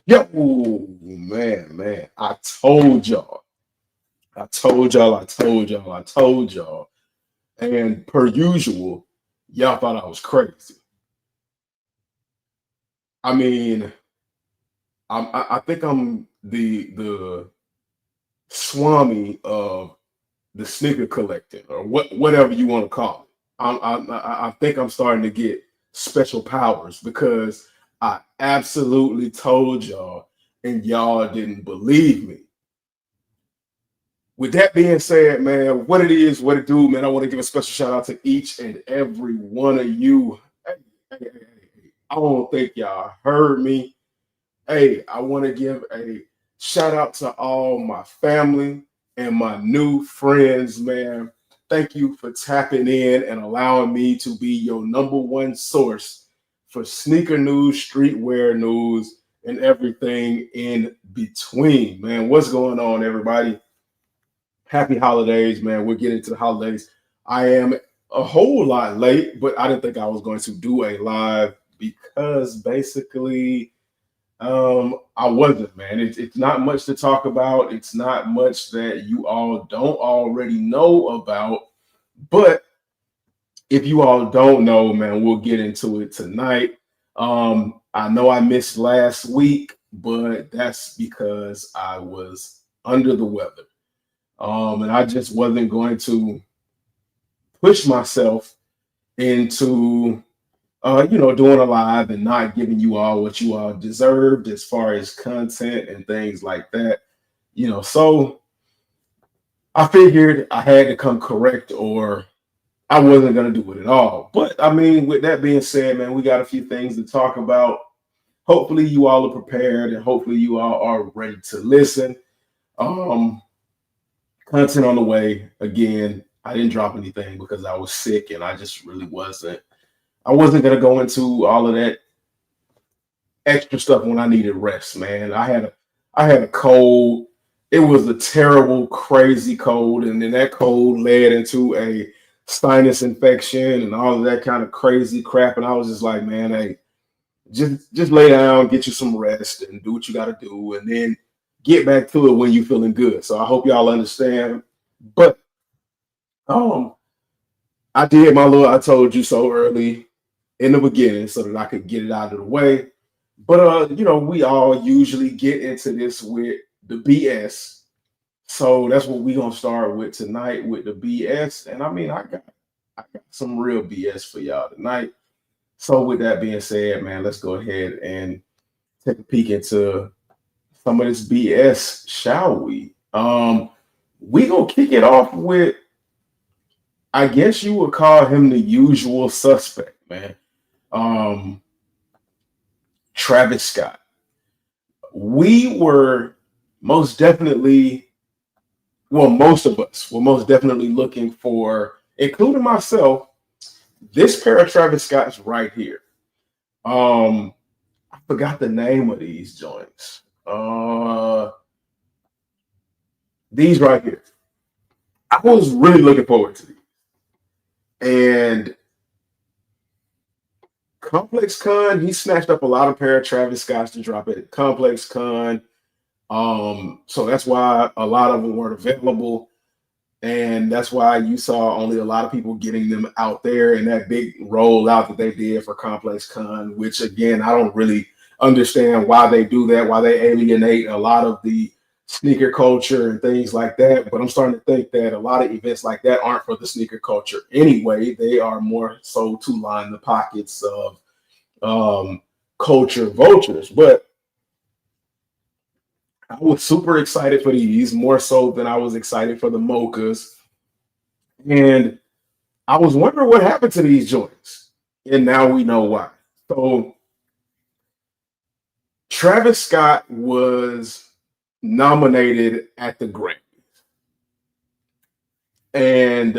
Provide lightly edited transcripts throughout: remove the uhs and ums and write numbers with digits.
Yo, man. I told y'all. And per usual, y'all thought I was crazy. I mean, I think I'm the Swami of the sneaker collecting, or whatever you want to call it. I think I'm starting to get special powers because I absolutely told y'all, and y'all didn't believe me. With that being said, man, what it is, what it do, man, I want to give a special shout out to each and every one of you. Hey. I don't think y'all heard me. Hey, I want to give a shout out to all my family and my new friends, man. Thank you for tapping in and allowing me to be your number one source for sneaker news, streetwear news, and everything in between, man. What's going on, everybody? Happy holidays, man. We're getting to the holidays. I am a whole lot late, but I didn't think I was going to do a live because basically I wasn't, man. It's not much to talk about. It's not much that you all don't already know about. But if you all don't know, man, we'll get into it tonight. I know I missed last week, but that's because I was under the weather. And I just wasn't going to push myself into doing a live and not giving you all what you all deserved as far as content and things like that. So I figured I had to come correct or I wasn't gonna do it at all. But I mean, with that being said, man, we got a few things to talk about. Hopefully you all are prepared and hopefully you all are ready to listen. Um, Content on the way. Again, I didn't drop anything because I was sick and I just really wasn't. I wasn't gonna go into all of that extra stuff when I needed rest, man. I had a cold. It was a terrible, crazy cold, and then that cold led into a sinus infection and all of that kind of crazy crap. And I was just like, man, hey, just lay down, get you some rest, and do what you got to do, and then get back to it when you're feeling good. So I hope y'all understand. But um, I did my little I told you so early in the beginning so that I could get it out of the way. But we all usually get into this with the BS. So that's what we're gonna start with tonight with the BS. And I mean, I got some real BS for y'all tonight. So with that being said, man, let's go ahead and take a peek into some of this BS, shall we? We gonna kick it off with, I guess you would call him the usual suspect, man. Um, Travis Scott. We were most definitely, well, most of us were most definitely looking for, including myself, this pair of Travis Scott's right here. Um, I forgot the name of these joints. These right here. I was really looking forward to these. And Complex Con, he snatched up a lot of pair of Travis Scotts to drop at Complex Con. So that's why a lot of them weren't available. And that's why you saw only a lot of people getting them out there in that big rollout that they did for Complex Con, which again, I don't really understand why they do that, why they alienate a lot of the sneaker culture and things like that. But I'm starting to think that a lot of events like that aren't for the sneaker culture anyway. They are more so to line the pockets of um, culture vultures. But I was super excited for these, more so than I was excited for the mochas. And I was wondering what happened to these joints. And now we know why. So Travis Scott was nominated at the Grammys. And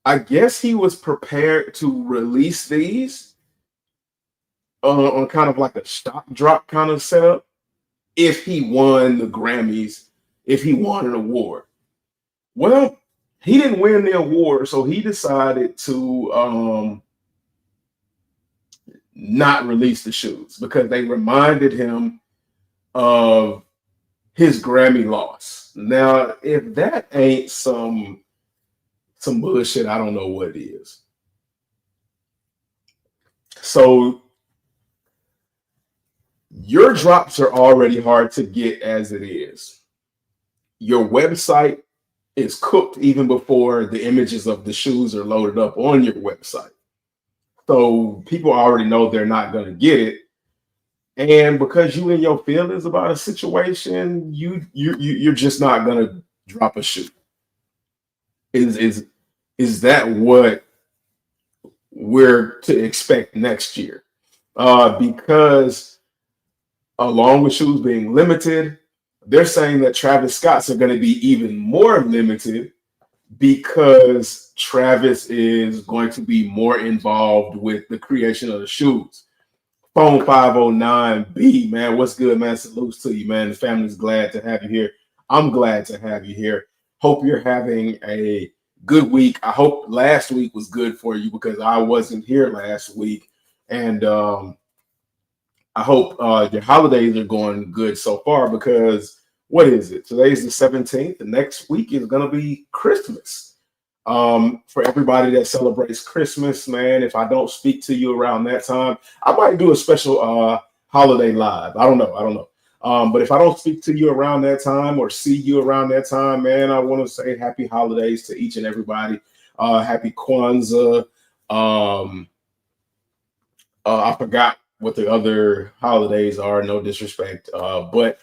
I guess he was prepared to release these on kind of like a stock drop kind of setup if he won the Grammys, if he won an award. Well, he didn't win the award, so he decided to not release the shoes because they reminded him of his Grammy loss. Now, if that ain't some bullshit, I don't know what it is. So your drops are already hard to get as it is. Your website is cooked even before the images of the shoes are loaded up on your website. So people already know they're not going to get it. And because you in your feelings about a situation, you're just not going to drop a shoe. Is that what we're to expect next year? Because along with shoes being limited, they're saying that Travis Scott's are going to be even more limited because Travis is going to be more involved with the creation of the shoes. Phone 509B, man, what's good, man? Salutes to you, man. The family's glad to have you here. I'm glad to have you here. Hope you're having a good week. I hope last week was good for you because I wasn't here last week. And I hope your holidays are going good so far because what is it? Today's the 17th. The next week is going to be Christmas. For everybody that celebrates Christmas, man, if I don't speak to you around that time, I might do a special holiday live. I don't know. But if I don't speak to you around that time or see you around that time, man, I want to say happy holidays to each and everybody. Happy Kwanzaa. I forgot what the other holidays are, no disrespect. But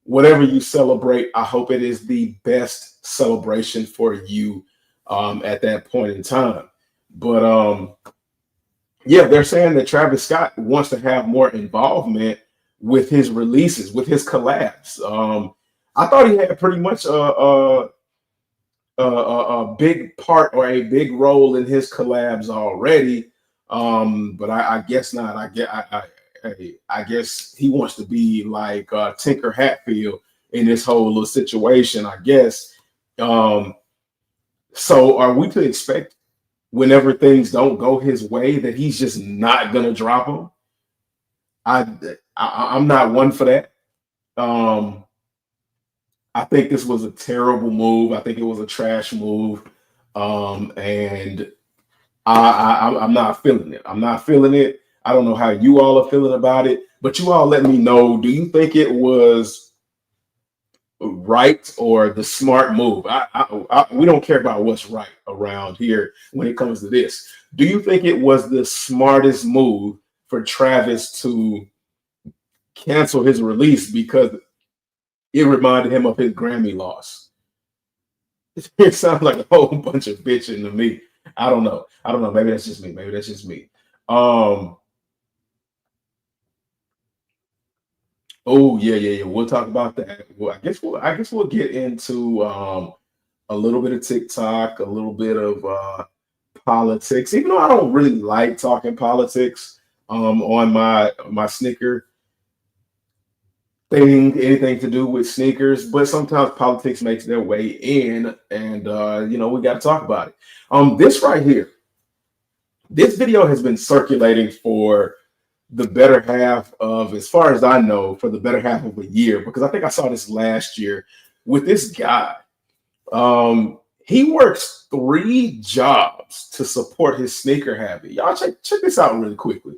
whatever you celebrate, I hope it is the best celebration for you at that point in time. But yeah, they're saying that Travis Scott wants to have more involvement with his releases, with his collabs. I thought he had pretty much a big part or a big role in his collabs already. But I guess not. I guess he wants to be like Tinker Hatfield in this whole little situation, I guess. So are we to expect whenever things don't go his way that he's just not gonna drop them? I'm not one for that. I think this was a terrible move. I think it was a trash move. And I'm not feeling it. I'm not feeling it. I don't know how you all are feeling about it, but you all let me know. Do you think it was right or the smart move? We don't care about what's right around here when it comes to this. Do you think it was the smartest move for Travis to cancel his release because it reminded him of his Grammy loss? It sounds like a whole bunch of bitching to me. I don't know. Maybe that's just me. Oh yeah. We'll talk about that. Well, I guess we'll get into a little bit of TikTok, a little bit of politics. Even though I don't really like talking politics on my sneaker thing, anything to do with sneakers, but sometimes politics makes their way in, and we got to talk about it. This right here, this video has been circulating for the better half of, as far as I know, for the better half of a year, because I think I saw this last year with this guy. He works 3 jobs to support his sneaker habit. Y'all check this out really quickly.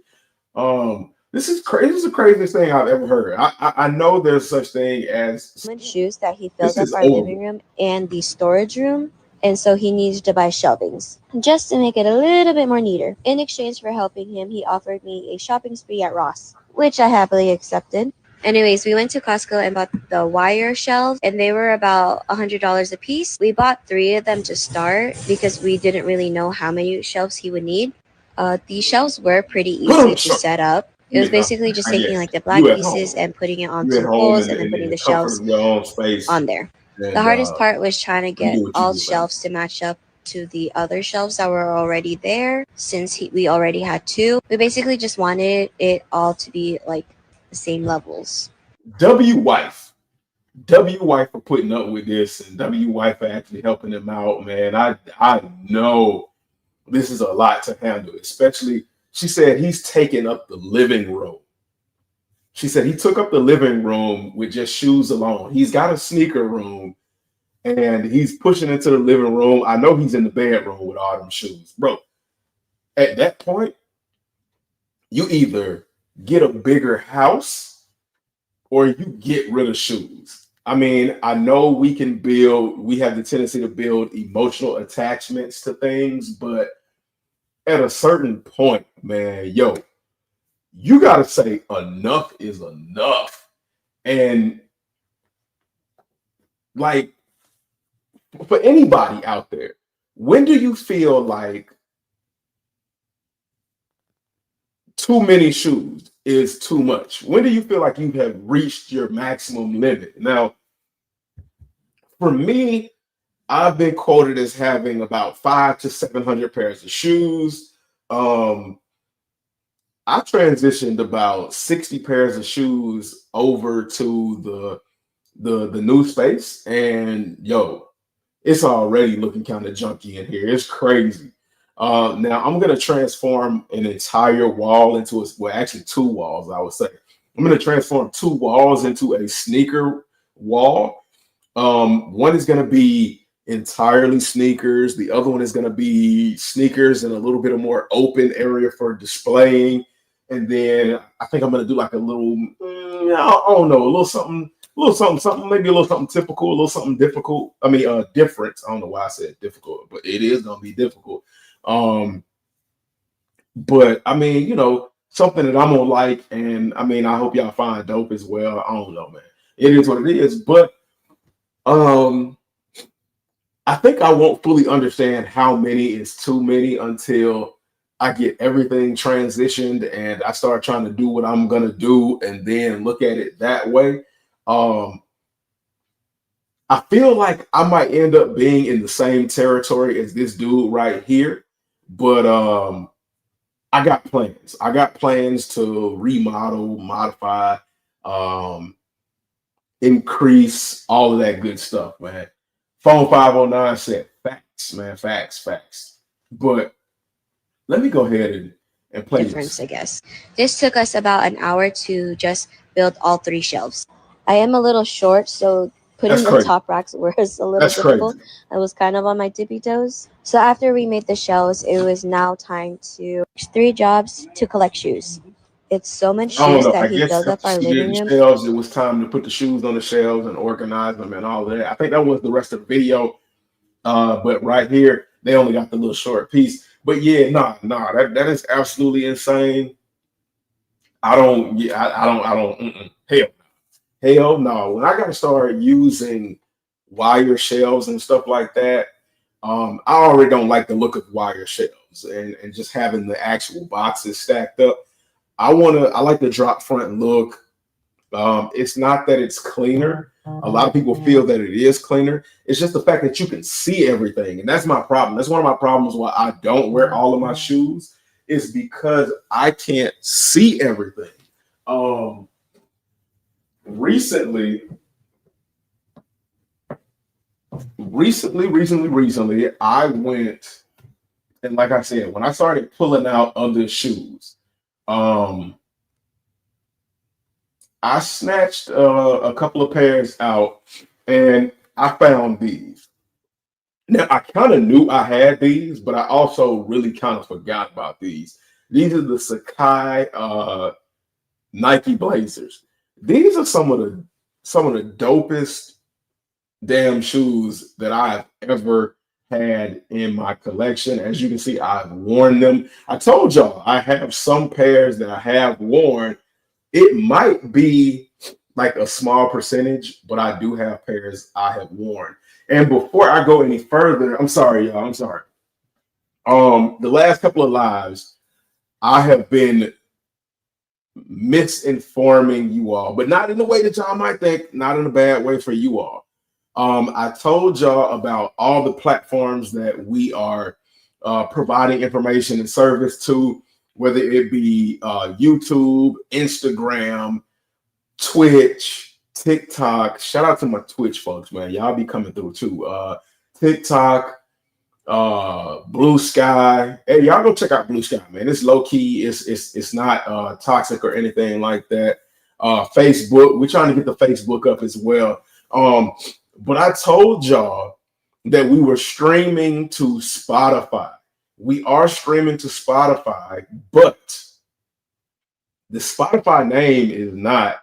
This is crazy. This is the craziest thing I've ever heard. I know there's such thing as shoes that he filled up our living room and the storage room, and so he needed to buy shelvings just to make it a little bit more neater. In exchange for helping him, he offered me a shopping spree at Ross, which I happily accepted. Anyways, we went to Costco and bought the wire shelves, and they were about $100 a piece. We bought 3 of them to start because we didn't really know how many shelves he would need. These shelves were pretty easy to set up. It was basically just taking like the black you at pieces home. and putting it You at onto home poles in and then putting the the comfort shelves of your own space, on there. The and hardest part was trying to you get do what you all do, man. shelves to match up to the other shelves that were already there since we already had 2. We basically just wanted it all to be like the same levels. W wife. W wife for putting up with this, and W wife for actually helping him out, man. I know this is a lot to handle, especially She said he's taken up the living room. She said he took up the living room with just shoes alone. He's got a sneaker room and he's pushing into the living room. I know he's in the bedroom with all them shoes. Bro, at that point, you either get a bigger house or you get rid of shoes. I mean, I know we have the tendency to build emotional attachments to things, but at a certain point, man, yo, you got to say enough is enough. And like, for anybody out there, when do you feel like too many shoes is too much? When do you feel like you have reached your maximum limit? Now, for me, I've been quoted as having about 500 to 700 pairs of shoes. Um, I transitioned about 60 pairs of shoes over to the new space, and yo, it's already looking kind of junky in here. It's crazy. Now I'm gonna transform an entire wall into well, actually two walls, I would say. I'm gonna transform two walls into a sneaker wall. One is going to be entirely sneakers. The other one is going to be sneakers and a little bit of more open area for displaying. And then I think I'm going to do like a little, I don't know, a little something, maybe a little something typical, a little something difficult. I mean, different. I don't know why I said difficult, but it is going to be difficult. But I mean, something that I'm going to like. And I mean, I hope y'all find dope as well. I don't know, man. It is what it is. But um, I think I won't fully understand how many is too many until I get everything transitioned and I start trying to do what I'm gonna do and then look at it that way. Um, I feel like I might end up being in the same territory as this dude right here, but I got plans. I got plans to remodel, modify, um, increase all of that good stuff, man. Phone 509 said facts, man, facts. But let me go ahead and play difference, this. I guess. This took us about an hour to just build all three shelves. I am a little short, so That's putting the crazy. top racks was a little That's difficult. crazy. I was kind of on my tippy toes. So after we made the shelves, it was now time to three jobs to collect shoes. It's so much I don't shoes know. that I he guess filled up after our she did living the room. shelves, it was time to put the shoes on the shelves and organize them and all of that. I think that was the rest of the video. But right here, they only got the little short piece. But yeah, that is absolutely insane. I don't, yeah, I don't, hell no. When I got to start using wire shelves and stuff like that, I already don't like the look of wire shelves and just having the actual boxes stacked up. I like the drop front look. It's not that it's cleaner. A lot of people feel that it is cleaner. It's just the fact that you can see everything. And that's my problem. That's one of my problems why I don't wear all of my shoes is because I can't see everything. Um, recently, recently, I went and like I said, when I started pulling out other shoes, um, I snatched a couple of pairs out, and I found these. Now I kind of knew I had these, but I also really kind of forgot about these. These are the Sakai Nike Blazers. These are some of the dopest damn shoes that I've ever had in my collection. As you can see, I've worn them. I told y'all I have some pairs that I have worn. It might be like a small percentage, but I do have pairs I have worn. And before I go any further, I'm sorry, y'all. I'm sorry. The last couple of lives, I have been misinforming you all, but not in the way that y'all might think, not in a bad way for you all. I told y'all about all the platforms that we are providing information and service to, whether it be YouTube, Instagram, Twitch, TikTok. Shout out to my Twitch folks, man. Y'all be coming through too. TikTok, Blue Sky. Hey, y'all go check out Blue Sky, man. It's low key. It's not toxic or anything like that. Facebook, we're trying to get the Facebook up as well. But I told y'all that we were streaming to Spotify. We are streaming to Spotify, but the Spotify name is not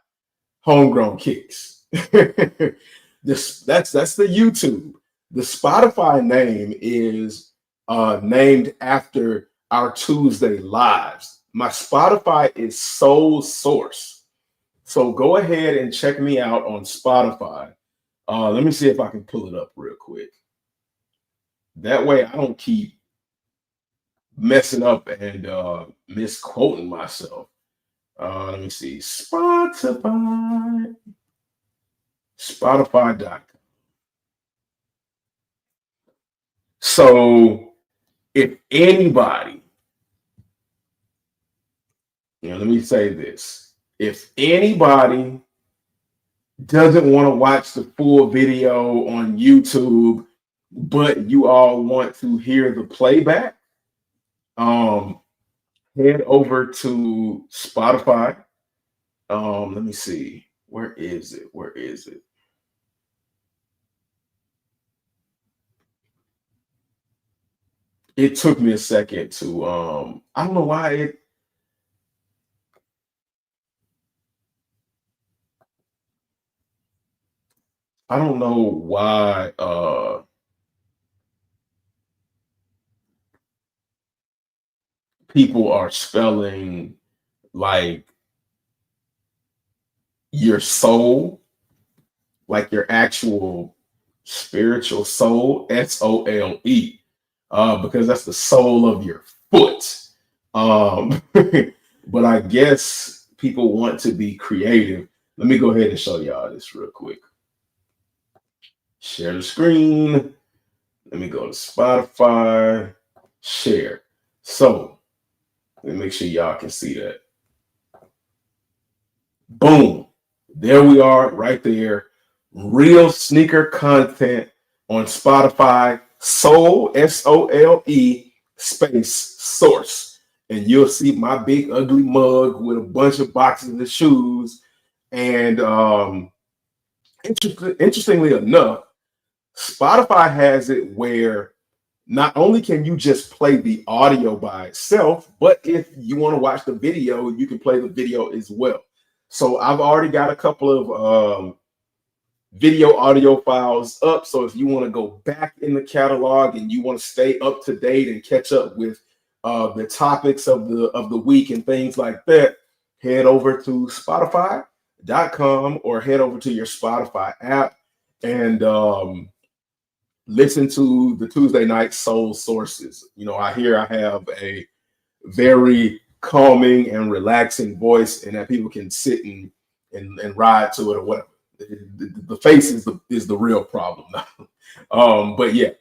Homegrown Kicks. That's the YouTube. The Spotify name is named after our Tuesday lives. My Spotify is Soul Source. So go ahead and check me out on Spotify. Let me see if I can pull it up real quick. That way I don't keep messing up and misquoting myself. Let me see. Spotify. Spotify.com. So if anybody, let me say this. If anybody doesn't want to watch the full video on YouTube, but you all want to hear the playback, head over to Spotify. Let me see. Where is it? Where is it? It took me a second to I don't know why I don't know why people are spelling like your soul, like your actual spiritual soul, SOLE, because that's the sole of your foot. But I guess people want to be creative. Let me go ahead and show y'all this real quick. Share the screen. Let me go to Spotify, share. So let me make sure y'all can see that. Boom. There we are right there. Real sneaker content on Spotify. Soul, SOLE space source. And you'll see my big ugly mug with a bunch of boxes of shoes. And interestingly enough, Spotify has it where not only can you just play the audio by itself, but if you want to watch the video, you can play the video as well. So I've already got a couple of video audio files up. So if you want to go back in the catalog and you want to stay up to date and catch up with the topics of the week and things like that, head over to Spotify.com or head over to your Spotify app and listen to the Tuesday night soul sources. I hear I have a very calming and relaxing voice, and that people can sit and ride to it or whatever. The face is the real problem now. But yeah,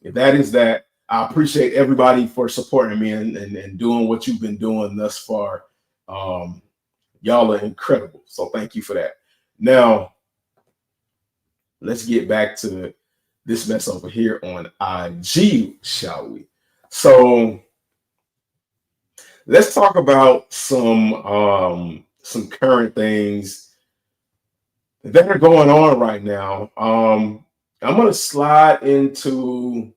that is that. I appreciate everybody for supporting me and doing what you've been doing thus far. Y'all are incredible. So thank you for that. Now, let's get back to this mess over here on IG, shall we? So let's talk about some current things that are going on right now. I'm gonna slide into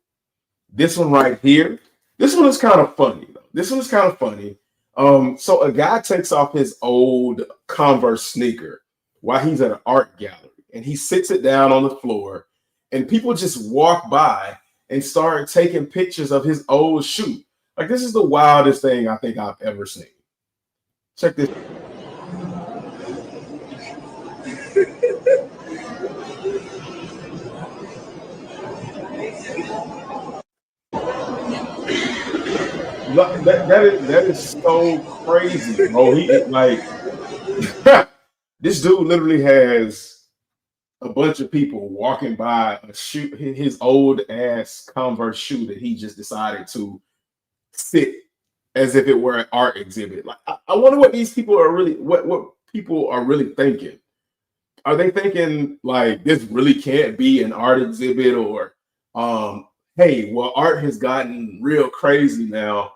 this one right here. This one is kind of funny though. This one is kind of funny. So a guy takes off his old Converse sneaker while he's at an art gallery, and he sits it down on the floor, and people just walk by and start taking pictures of his old shoe. Like, this is the wildest thing I think I've ever seen. Check this. That is so crazy, bro. He like this dude literally has a bunch of people walking by a shoe, his old ass Converse shoe that he just decided to sit as if it were an art exhibit. Like, I wonder what these people are really, what people are really thinking. Are they thinking like this really can't be an art exhibit, or hey, well, art has gotten real crazy now.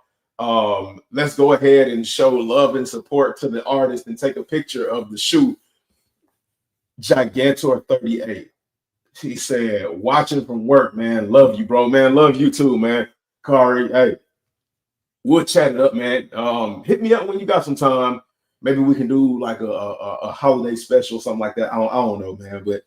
Let's go ahead and show love and support to the artist and take a picture of the shoe, Gigantor 38. He said, watching from work, man. Love you, bro, man. Love you too, man. Kari, hey, we'll chat it up, man. Hit me up when you got some time. Maybe we can do like a holiday special, something like that. I don't know, man. But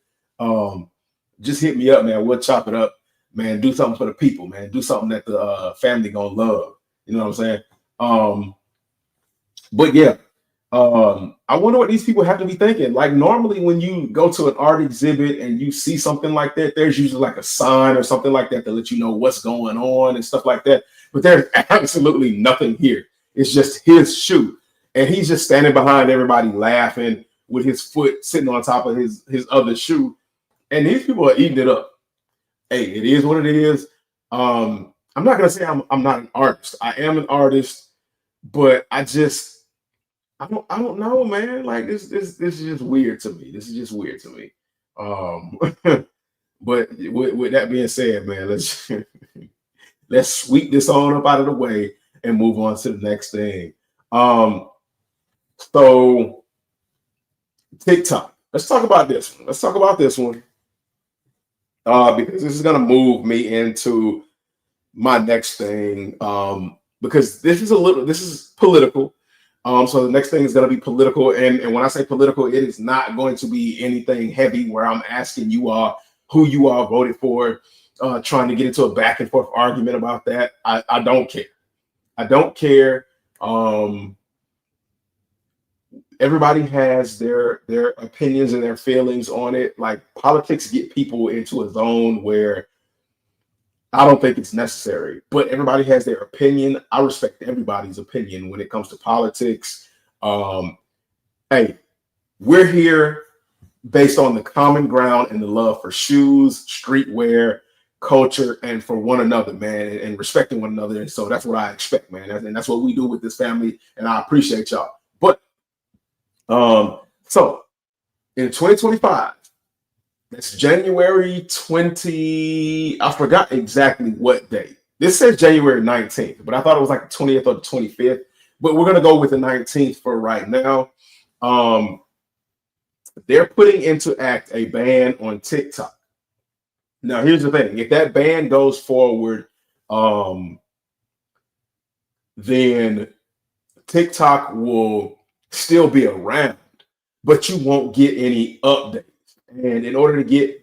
just hit me up, man. We'll chop it up, man. Do something for the people, man. Do something that the family gonna love. You know what I'm saying? But yeah, I wonder what these people have to be thinking. Like normally, when you go to an art exhibit and you see something like that, there's usually like a sign or something like that to let you know what's going on and stuff like that. But there's absolutely nothing here. It's just his shoe, and he's just standing behind everybody laughing with his foot sitting on top of his other shoe, and these people are eating it up. Hey, it is what it is. I'm not gonna say I'm not an artist. I am an artist, but I don't know, man. Like this is just weird to me. This is just weird to me. Um, but with that being said, man, let's sweep this on up out of the way and move on to the next thing. Um, so TikTok. Let's talk about this one. Let's talk about this one. Because this is gonna move me into my next thing. Because this is political. So the next thing is going to be political, and when I say political, it is not going to be anything heavy where I'm asking you all who you all voted for, trying to get into a back and forth argument about that. I don't care. I don't care. Everybody has their opinions and their feelings on it. Like politics get people into a zone where I don't think it's necessary, but everybody has their opinion. I respect everybody's opinion when it comes to politics. Hey, we're here based on the common ground and the love for shoes, streetwear, culture, and for one another, man, and respecting one another. And so that's what I expect, man. And that's what we do with this family. And I appreciate y'all. But so in 2025, that's January 20. I forgot exactly what day. This says January 19th, but I thought it was like the 20th or the 25th. But we're gonna go with the 19th for right now. They're putting into act a ban on TikTok. Now, here's the thing: if that ban goes forward, then TikTok will still be around, but you won't get any updates. And in order to get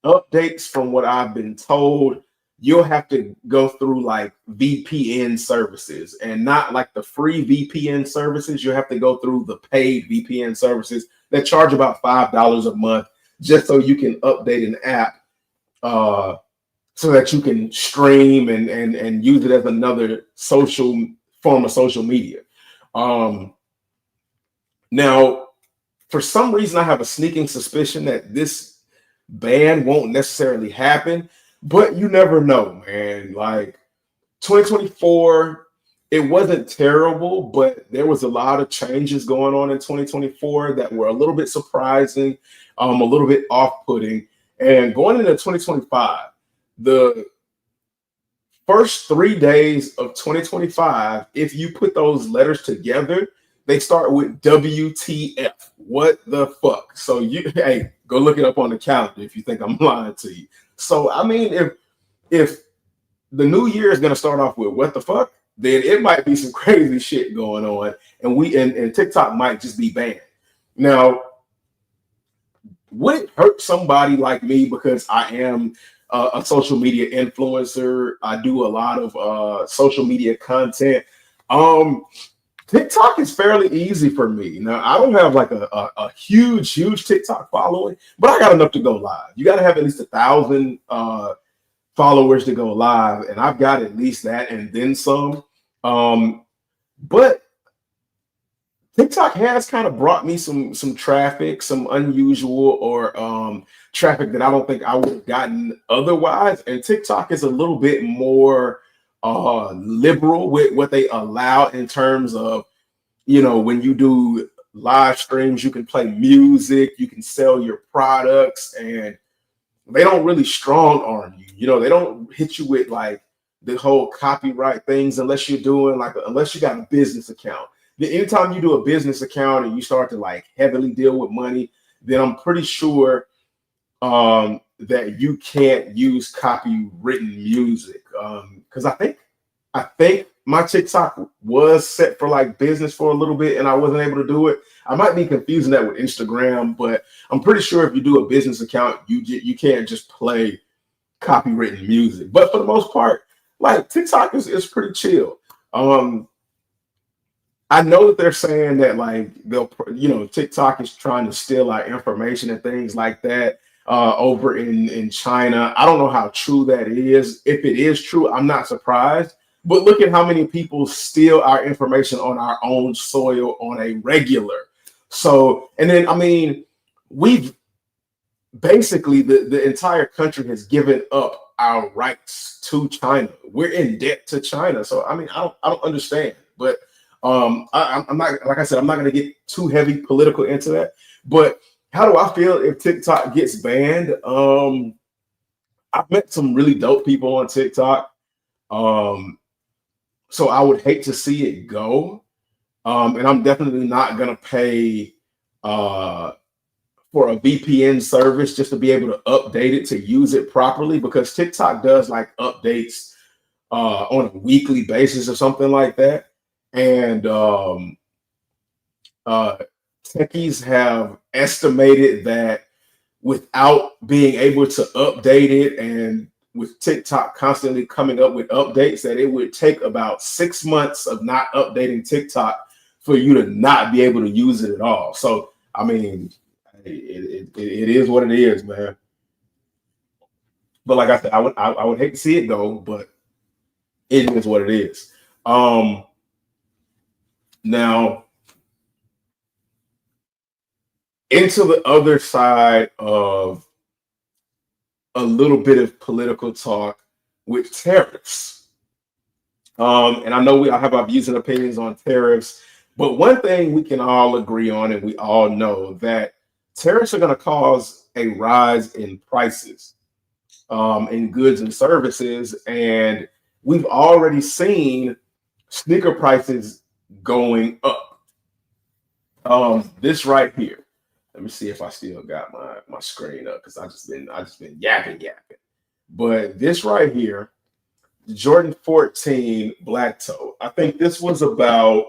updates, from what I've been told, you'll have to go through like VPN services, and not like the free VPN services. You'll have to go through the paid VPN services that charge about $5 a month just so you can update an app, so that you can stream and use it as another social form of social media. Now, for some reason, I have a sneaking suspicion that this ban won't necessarily happen, but you never know, man. Like 2024, it wasn't terrible, but there was a lot of changes going on in 2024 that were a little bit surprising, a little bit off-putting. And going into 2025, the first 3 days of 2025, if you put those letters together, they start with WTF. What the fuck? So hey, go look it up on the calendar if you think I'm lying to you. So I mean, if the new year is gonna start off with what the fuck, then it might be some crazy shit going on, and TikTok might just be banned. Now, would it hurt somebody like me because I am a social media influencer? I do a lot of social media content. TikTok is fairly easy for me. Now, I don't have like a huge TikTok following, but I got enough to go live. You got to have at least 1,000 followers to go live, and I've got at least that and then some. But TikTok has kind of brought me some traffic, some unusual or traffic that I don't think I would have gotten otherwise. And TikTok is a little bit more liberal with what they allow in terms of, when you do live streams, you can play music, you can sell your products, and they don't really strong arm you. You know, they don't hit you with like the whole copyright things unless you're doing like unless you got a business account. Anytime you do a business account and you start to like heavily deal with money, then I'm pretty sure that you can't use copywritten music. Because I think my TikTok was set for like business for a little bit, and I wasn't able to do it. I might be confusing that with Instagram, but I'm pretty sure if you do a business account, you can't just play copywritten music. But for the most part, like TikTok is pretty chill. I know that they're saying that like TikTok is trying to steal our information and things like that over in China. I don't know how true that is. If it is true, I'm not surprised. But look at how many people steal our information on our own soil on a regular. So, and then I mean, we've basically the entire country has given up our rights to China. We're in debt to China. So I mean, I don't understand. But I'm not, like I said, I'm not going to get too heavy political into that. But how do I feel if TikTok gets banned? I've met some really dope people on TikTok. So I would hate to see it go. And I'm definitely not going to pay for a VPN service just to be able to update it to use it properly, because TikTok does like updates on a weekly basis or something like that. And techies have estimated that without being able to update it, and with TikTok constantly coming up with updates, that it would take about 6 months of not updating TikTok for you to not be able to use it at all. So, I mean, it is what it is, man. But like I said, I would hate to see it go, but it is what it is. Now, into the other side of a little bit of political talk with tariffs. And I know we all have our views and opinions on tariffs, but one thing we can all agree on, and we all know, that tariffs are going to cause a rise in prices in goods and services. And we've already seen sneaker prices going up. This right here. Let me see if I still got my screen up, because I just been yapping. But this right here, the Jordan 14 Black Toe, I think this was about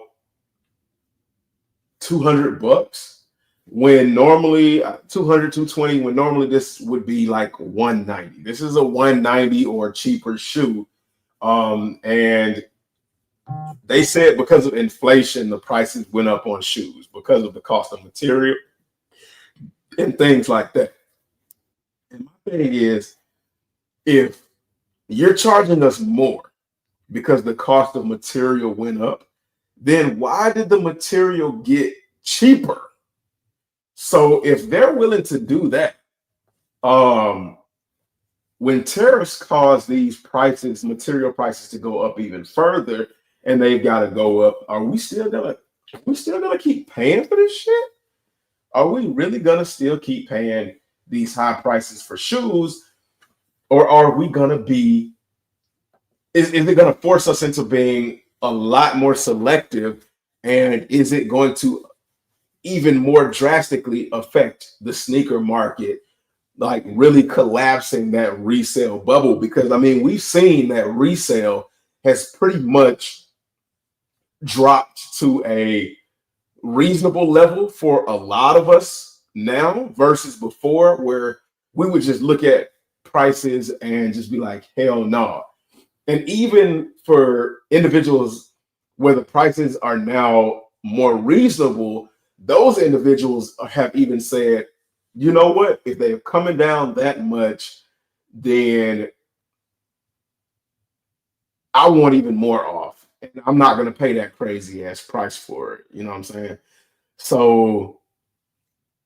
$200 when normally 200, 220, when normally this would be like 190. This is a 190 or cheaper shoe. And they said because of inflation, the prices went up on shoes because of the cost of material and things like that. And my thing is, if you're charging us more because the cost of material went up, then why did the material get cheaper? So if they're willing to do that, when tariffs cause these prices, material prices, to go up even further, and they've got to go up, are we still gonna keep paying for this shit? Are we really gonna still keep paying these high prices for shoes, or are we gonna be? Is it gonna force us into being a lot more selective, and is it going to even more drastically affect the sneaker market, like really collapsing that resale bubble? Because I mean, we've seen that resale has pretty much dropped to a reasonable level for a lot of us now versus before, where we would just look at prices and just be like, hell no. And even for individuals where the prices are now more reasonable, those individuals have even said, you know what, if they're coming down that much, then I want even more off. And I'm not going to pay that crazy ass price for it. You know what I'm saying? So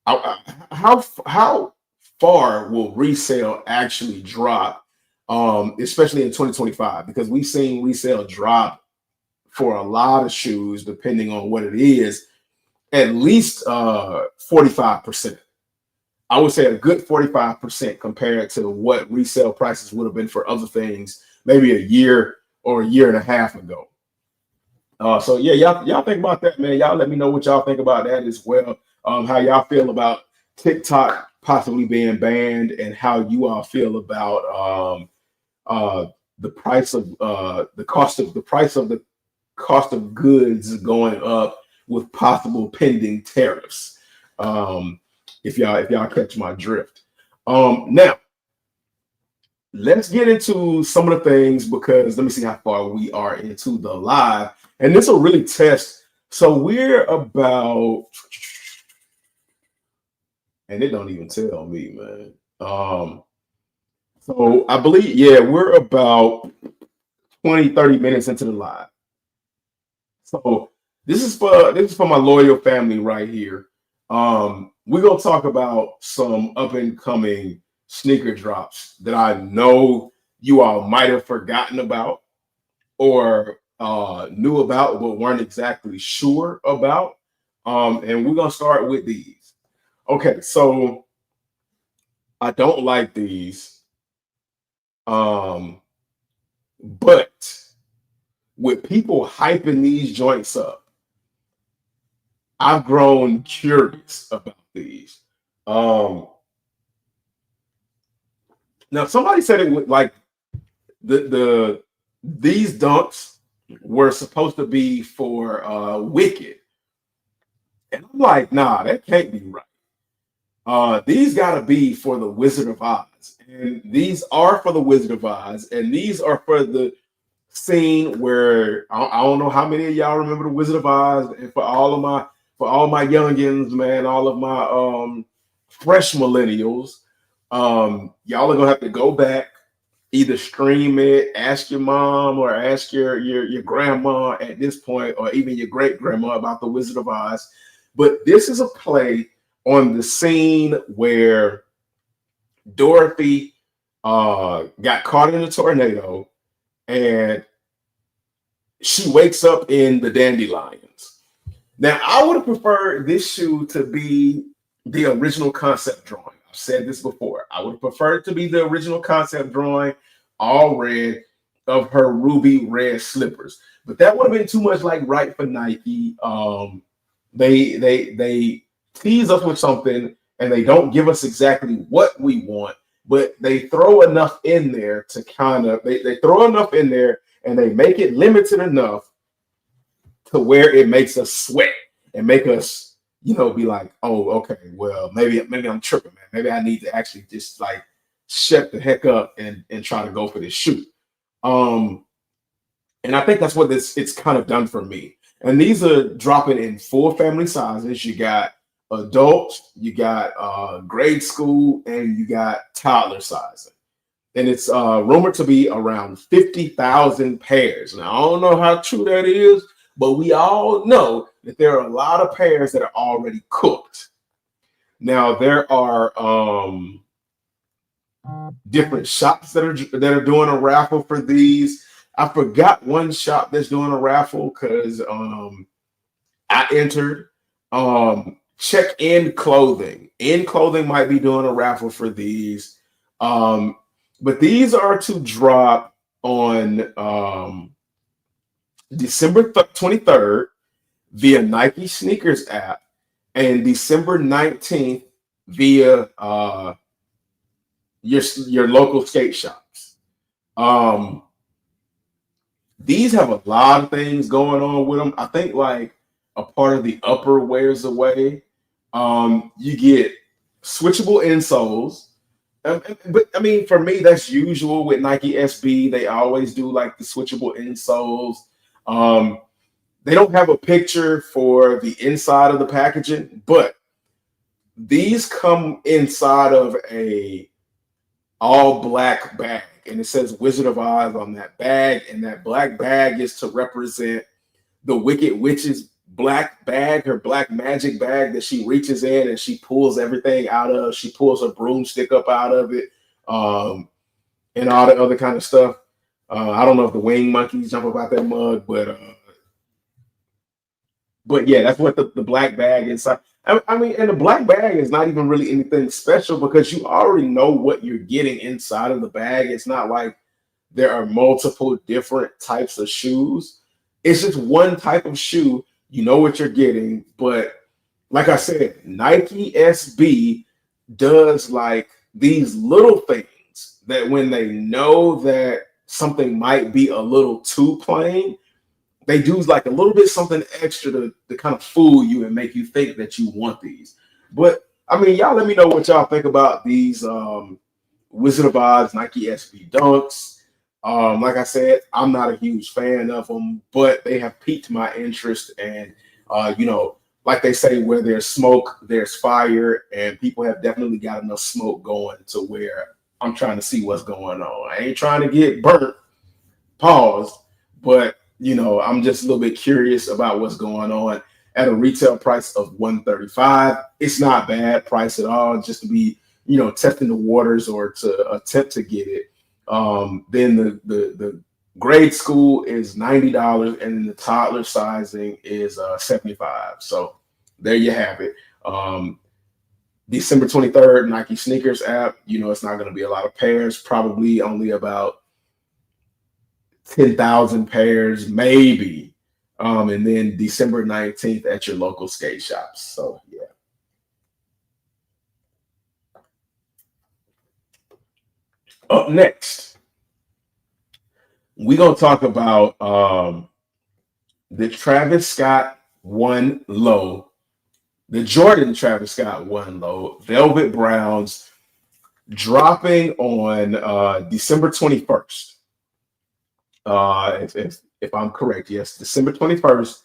how far will resale actually drop, especially in 2025? Because we've seen resale drop for a lot of shoes, depending on what it is, at least 45%. I would say a good 45% compared to what resale prices would have been for other things maybe a year or a year and a half ago. So yeah, y'all think about that, man. Y'all let me know what y'all think about that as well. How y'all feel about TikTok possibly being banned, and how you all feel about the price of the cost of goods going up with possible pending tariffs. Um, if y'all catch my drift. Now let's get into some of the things, because let me see how far we are into the live, and this will really test. So we're about, and it don't even tell me, man. So I believe, yeah, we're about 20-30 minutes into the live. So this is for my loyal family right here. We're gonna talk about some up and coming sneaker drops that I know you all might have forgotten about, or knew about but weren't exactly sure about. And we're gonna start with these. Okay, so I don't like these, um, but with people hyping these joints up, I've grown curious about these. Um, Now somebody said it would like the these dunks were supposed to be for Wicked, and I'm like, nah, that can't be right. These got to be for the Wizard of Oz, and these are for the Wizard of Oz, and these are for the scene where I don't know how many of y'all remember the Wizard of Oz, and for all my youngins, man, all of my fresh millennials, y'all are gonna have to go back, either stream it, ask your mom or ask your grandma at this point, or even your great grandma about the Wizard of Oz. But this is a play on the scene where Dorothy got caught in a tornado, and she wakes up in the dandelions. Now, I would have preferred this shoe to be the original concept drawing. I've said this before. I would have preferred it to be the original concept drawing, all red, of her ruby red slippers. But that would have been too much like right for Nike. They tease us with something, and they don't give us exactly what we want, but they throw enough in there to kind of they throw enough in there, and they make it limited enough to where it makes us sweat and make us, be like, oh, okay, well, maybe I'm tripping, man. Maybe I need to actually just like shut the heck up and try to go for this shoot. Um, and I think that's what it's kind of done for me. And these are dropping in full family sizes. You got adults, you got grade school, and you got toddler sizing. And it's rumored to be around 50,000 pairs. Now, I don't know how true that is, but we all know that there are a lot of pairs that are already cooked. Now, there are different shops that are doing a raffle for these. I forgot one shop that's doing a raffle because I entered. Check In Clothing. In Clothing might be doing a raffle for these. But these are to drop on December 23rd via Nike Sneakers app, and December 19th via your local skate shops. Um, these have a lot of things going on with them. I think like a part of the upper wears away. You get switchable insoles. But I mean, for me, that's usual with Nike SB. They always do like the switchable insoles. They don't have a picture for the inside of the packaging, but these come inside of a all black bag, and it says Wizard of Oz on that bag, and that black bag is to represent the Wicked Witch's black bag, her black magic bag that she reaches in and she pulls everything out of. She pulls a broomstick up out of it, and all the other kind of stuff. I don't know if the wing monkeys jump up out that mug, but But yeah, that's what the black bag inside. I mean, and the black bag is not even really anything special because you already know what you're getting inside of the bag. It's not like there are multiple different types of shoes. It's just one type of shoe. You know what you're getting. But like I said, Nike SB does like these little things that when they know that something might be a little too plain, they do like a little bit something extra to kind of fool you and make you think that you want these. But I mean, y'all let me know what y'all think about these Wizard of Oz Nike SB Dunks. Like I said, I'm not a huge fan of them, but they have piqued my interest. And, like they say, where there's smoke, there's fire. And people have definitely got enough smoke going to where I'm trying to see what's going on. I ain't trying to get burnt, pause, but I'm just a little bit curious about what's going on at a retail price of 135. It's not bad price at all, just to be, testing the waters or to attempt to get it. Then the grade school is $90, and then the toddler sizing is 75. So there you have it. December 23rd, Nike sneakers app. It's not going to be a lot of pairs, probably only about 10,000 pairs, maybe. And then December 19th at your local skate shops. So, yeah. Up next, we're going to talk about the Travis Scott One Low, the Jordan Travis Scott One Low, Velvet Browns, dropping on December 21st. If I'm correct, yes, December 21st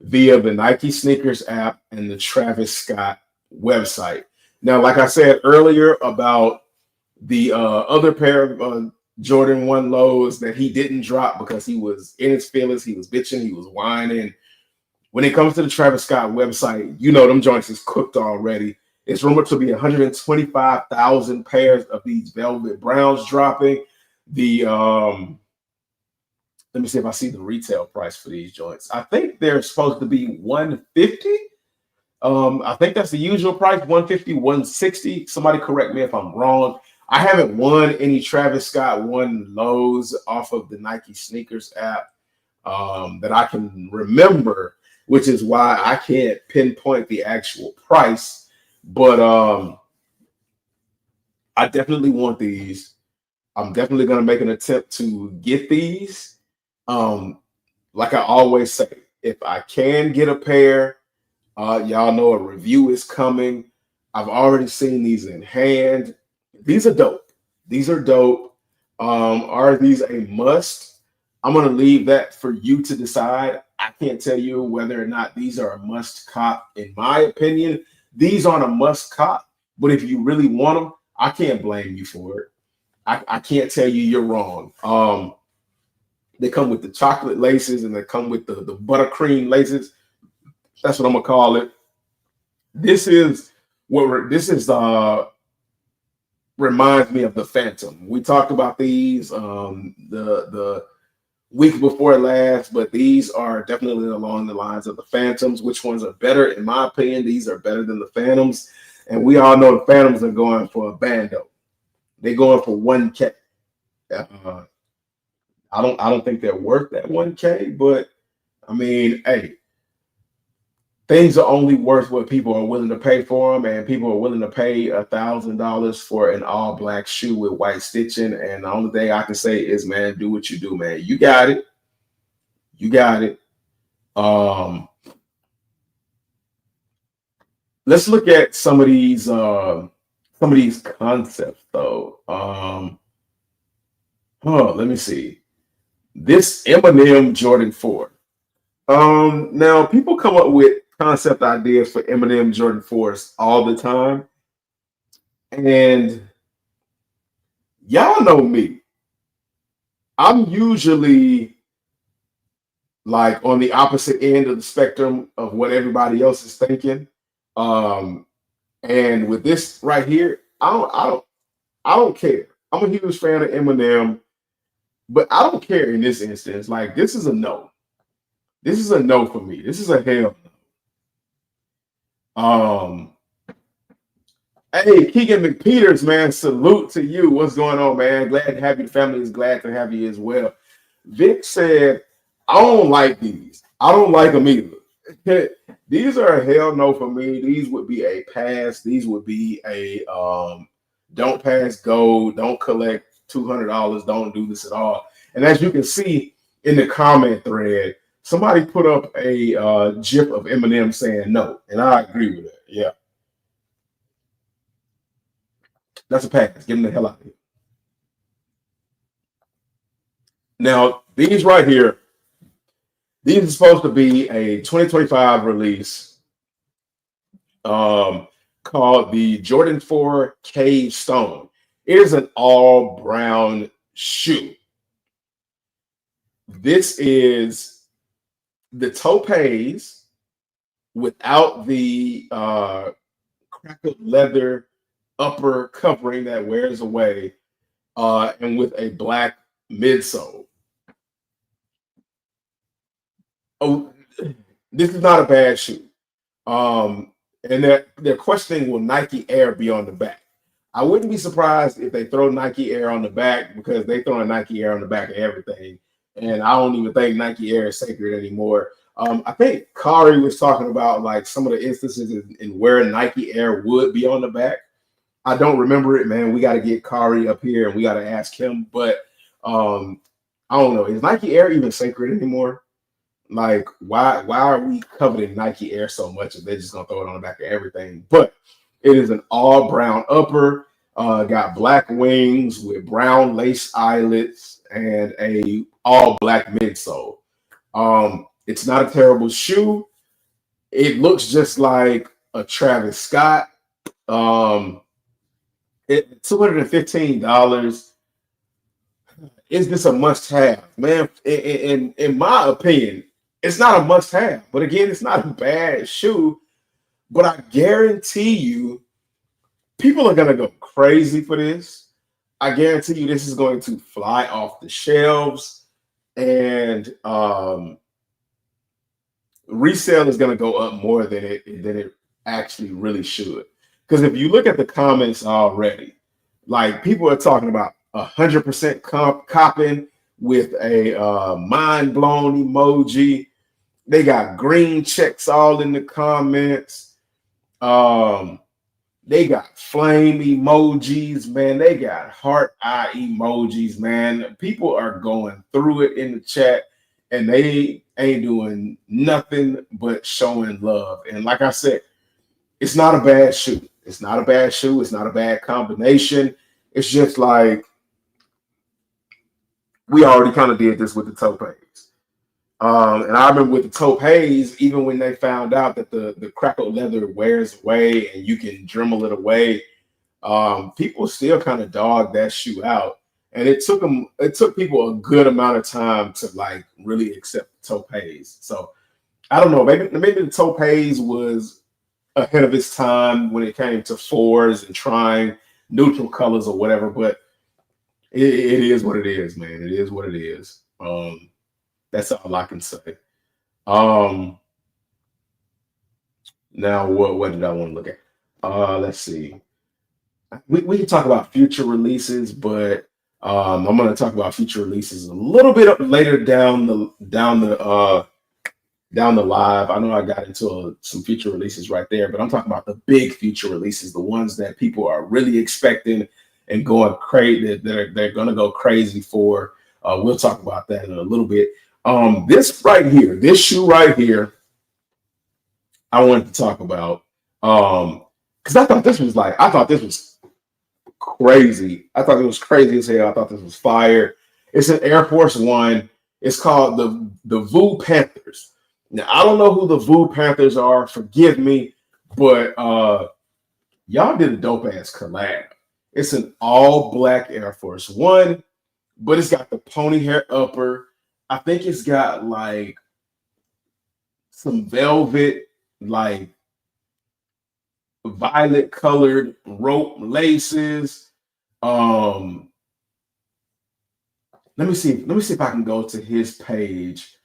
via the Nike sneakers app and the Travis Scott website. Now, like I said earlier about the other pair of Jordan 1 lows that he didn't drop because he was in his feelings, he was bitching, he was whining. When it comes to the Travis Scott website, them joints is cooked already. It's rumored to be 125,000 pairs of these Velvet Browns dropping. Let me see if I see the retail price for these joints. I think they're supposed to be 150. I think that's the usual price, 150, 160. Somebody correct me if I'm wrong. I haven't won any Travis Scott One lows off of the Nike sneakers app that I can remember, which is why I can't pinpoint the actual price. But I definitely want these. I'm definitely going to make an attempt to get these. Like I always say, if I can get a pair, y'all know a review is coming. I've already seen these in hand. These are dope. These are dope. Are these a must? I'm going to leave that for you to decide. I can't tell you whether or not these are a must cop. In my opinion, these aren't a must cop, but if you really want them, I can't blame you for it. I can't tell you you're wrong. They come with the chocolate laces and they come with the buttercream laces. That's what I'm gonna call it. This is reminds me of the Phantom. We talked about these the week before last, but these are definitely along the lines of the Phantoms. Which ones are better? In my opinion, these are better than the Phantoms. And we all know the Phantoms are going for a bando. They're going for 1K. I don't think they're worth that 1K, but I mean, hey, things are only worth what people are willing to pay for them, and people are willing to pay $1,000 for an all black shoe with white stitching. And the only thing I can say is, man, do what you do, man. You got it. You got it. Let's look at some of these concepts though. Let me see. This Eminem Jordan 4. Now people come up with concept ideas for Eminem Jordan 4s all the time. And y'all know me. I'm usually like on the opposite end of the spectrum of what everybody else is thinking. And with this right here, I don't care. I'm a huge fan of Eminem, but I don't care in this instance. Like, this is a no. This is a no for me. This is a hell no. Um, hey, Keegan McPeters, man, salute to you. What's going on, man? Glad to have you. The family is glad to have you as well. Vic said, I don't like these. I don't like them either. These are a hell no for me. These would be a pass. These would be a don't pass go. Don't collect $200. Don't do this at all. And as you can see in the comment thread, somebody put up a GIF of Eminem saying no, and I agree with it. Yeah, that's a pass. Get him the hell out of here. Now, these right here, these are supposed to be a 2025 release um, called the Jordan 4 Cave Stone. It is an all brown shoe. This is the topaz without the crackled leather upper covering that wears away, and with a black midsole. Oh, this is not a bad shoe. And they're questioning, will Nike Air be on the back? I wouldn't be surprised if they throw Nike Air on the back, because they throw a Nike Air on the back of everything. And I don't even think Nike Air is sacred anymore. I think Kari was talking about like some of the instances in where Nike Air would be on the back. I don't remember it, man. We got to get Kari up here and we got to ask him. But um, I don't know. Is Nike Air even sacred anymore? Like, why are we coveting Nike Air so much if they're just gonna throw it on the back of everything? But it is an all brown upper, got black wings with brown lace eyelets and a all black midsole. It's not a terrible shoe. It looks just like a Travis Scott. Um, $215. Is this a must-have, man? In my opinion, it's not a must-have. But again, it's not a bad shoe. But I guarantee you, people are gonna go crazy for this. I guarantee you, this is going to fly off the shelves, and resale is going to go up more than it actually really should. Because if you look at the comments already, like people are talking about 100% copping with a mind blown emoji. They got green checks all in the comments. Um, they got flame emojis, man. They got heart eye emojis, man. People are going through it in the chat, and they ain't doing nothing but showing love. And like I said, it's not a bad shoe. It's not a bad shoe. It's not a bad combination. It's just like we already kind of did this with the topaz. And I remember with the topaz, even when they found out that the crackled leather wears away and you can Dremel it away, people still kind of dogged that shoe out. And it took people a good amount of time to like really accept the topaz. So I don't know, maybe the topaz was ahead of its time when it came to fours and trying neutral colors or whatever, but it is what it is, man. It is what it is. That's all I can say. Um, Now what did I want to look at? Let's see. We can talk about future releases, but I'm going to talk about future releases a little bit later down the live. I know I got into some future releases right there, but I'm talking about the big future releases, the ones that people are really expecting and going crazy. They're going to go crazy for. We'll talk about that in a little bit. This right here, this shoe right here, I wanted to talk about because I thought this was crazy. I thought it was crazy as hell. I thought this was fire. It's an Air Force One. It's called the Vu Panthers. Now I don't know who the Vu Panthers are. Forgive me, but y'all did a dope ass collab. It's an all black Air Force One, but it's got the pony hair upper. I think it's got like some velvet, like violet colored rope laces. Um, let me see if I can go to his page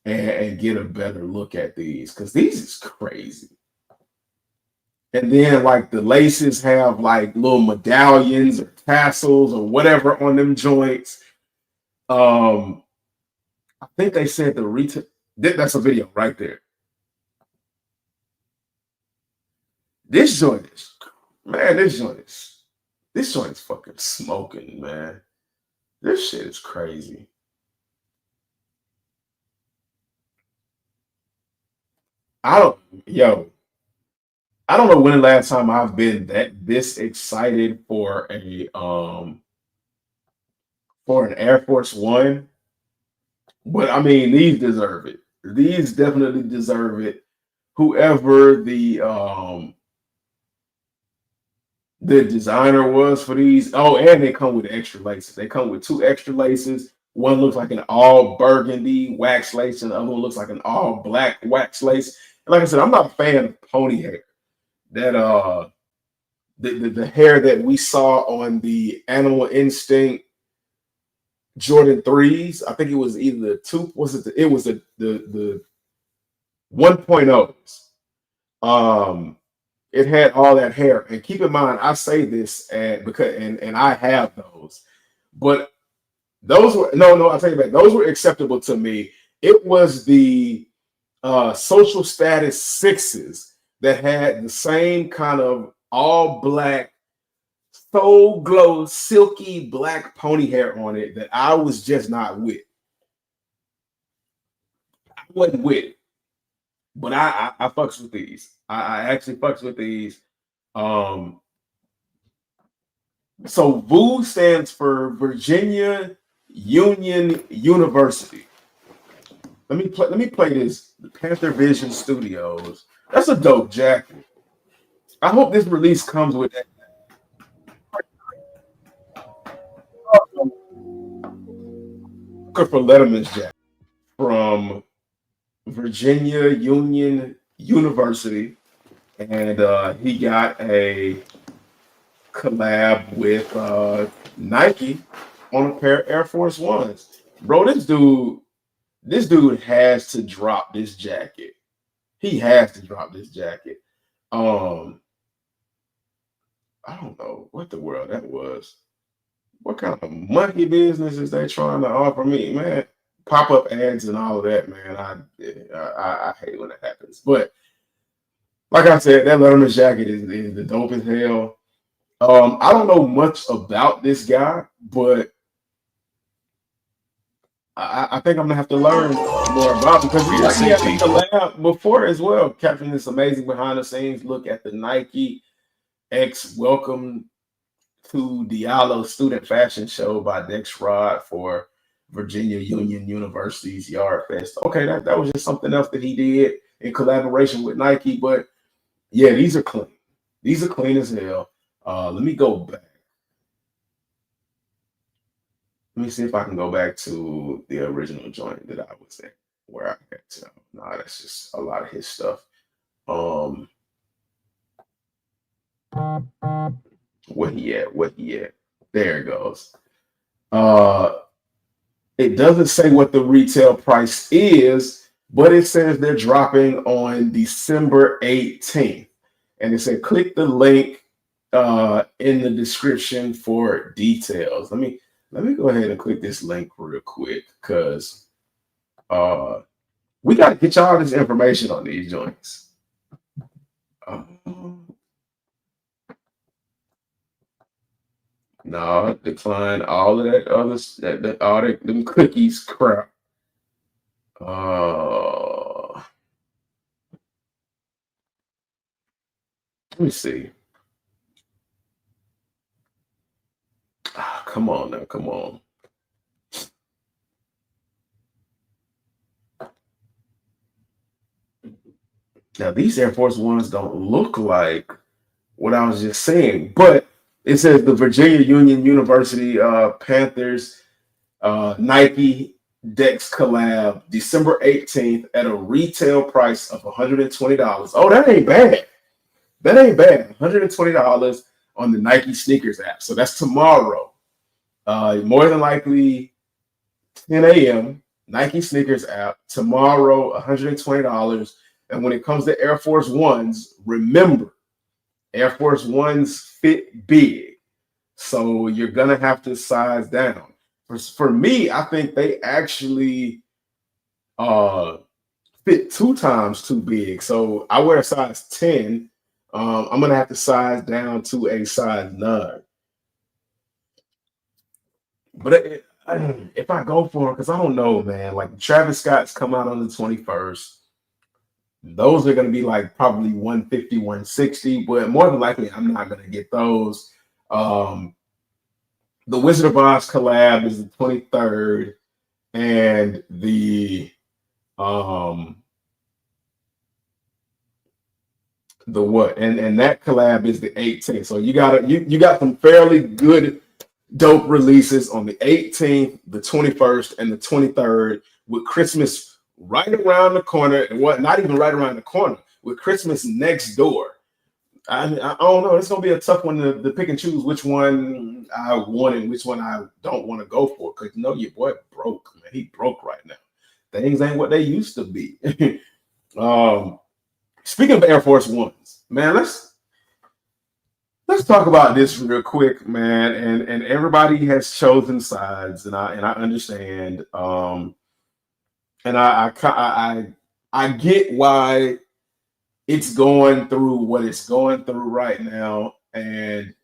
and get a better look at these, because these is crazy. And then like the laces have like little medallions or tassels or whatever on them joints. Um, I think they said the retail. That's a video right there. This joint is, man. This joint is fucking smoking, man. This shit is crazy. I don't, yo, I don't know when the last time I've been this excited for an Air Force One. But I mean, these deserve it. These definitely deserve it. Whoever the designer was for these. Oh, and they come with extra laces. They come with two extra laces. One looks like an all burgundy wax lace, and the other one looks like an all black wax lace. And like I said, I'm not a fan of pony hair. That the hair that we saw on the Animal Instinct Jordan 3s. I think it was either the two, was it it was the 1.0s. It had all that hair. And keep in mind, I say this because and I have those, but those were no, I'll tell you that those were acceptable to me. It was the social status sixes that had the same kind of all black, soul glow, silky black pony hair on it that I was just not with. I wasn't with it. But I fucks with these. I actually fucks with these. Um, so VU stands for Virginia Union University. Let me play this. The Panther Vision Studios. That's a dope jacket. I hope this release comes with that. For Letterman's jacket from Virginia Union University, and he got a collab with Nike on a pair of Air Force Ones. Bro, this dude has to drop this jacket. He has to drop this jacket. I don't know what the world that was. What kind of monkey business is they trying to offer me, man? Pop-up ads and all of that, man. I hate when that happens. But like I said, that Letterman jacket is the dope as hell. I don't know much about this guy, but I think I'm gonna have to learn more about because we actually had the collab before as well, capturing this amazing behind the scenes look at the Nike X Welcome to Diallo Student Fashion Show by Dex Rod for Virginia Union University's Yard Fest. Okay, that was just something else that he did in collaboration with Nike. But yeah, these are clean. These are clean as hell. Let me go back. Let me see if I can go back to the original joint that I was at, where I had to. No, that's just a lot of his stuff. What he at? What he at? There it goes. It doesn't say what the retail price is, but it says they're dropping on December 18th. And it said click the link in the description for details. Let me go ahead and click this link real quick because we got to get y'all this information on these joints. No, decline all of that other all that them cookies crap. Let me see. Come on now, come on. Now these Air Force Ones don't look like what I was just saying, but it says the Virginia Union University Panthers Nike Dex collab December 18th at a retail price of $120. Oh, that ain't bad. That ain't bad. $120 on the Nike sneakers app. So that's tomorrow. More than likely 10 a.m. Nike sneakers app tomorrow, $120. And when it comes to Air Force Ones, remember Air Force Ones fit big, so you're gonna have to size down. For me, I think they actually uh fit 2 times too big. So I wear a size 10. I'm gonna have to size down to a size 9. But if I go for it, because I don't know, man, like Travis Scott's come out on the 21st. Those are going to be like probably 150, 160, but more than likely, I'm not going to get those. Um, the Wizard of Oz collab is the 23rd, and um, the what? And that collab is the 18th. So you got some fairly good dope releases on the 18th, the 21st, and the 23rd, with Christmas right around the corner, and what? Not even right around the corner, with Christmas next door. I don't know. It's gonna be a tough one to pick and choose which one I want and which one I don't want to go for. Because you know your boy broke, man. He broke right now. Things ain't what they used to be. um, Speaking of Air Force Ones, man, let's talk about this real quick, man. And everybody has chosen sides, and I understand. And I get why it's going through what it's going through right now. And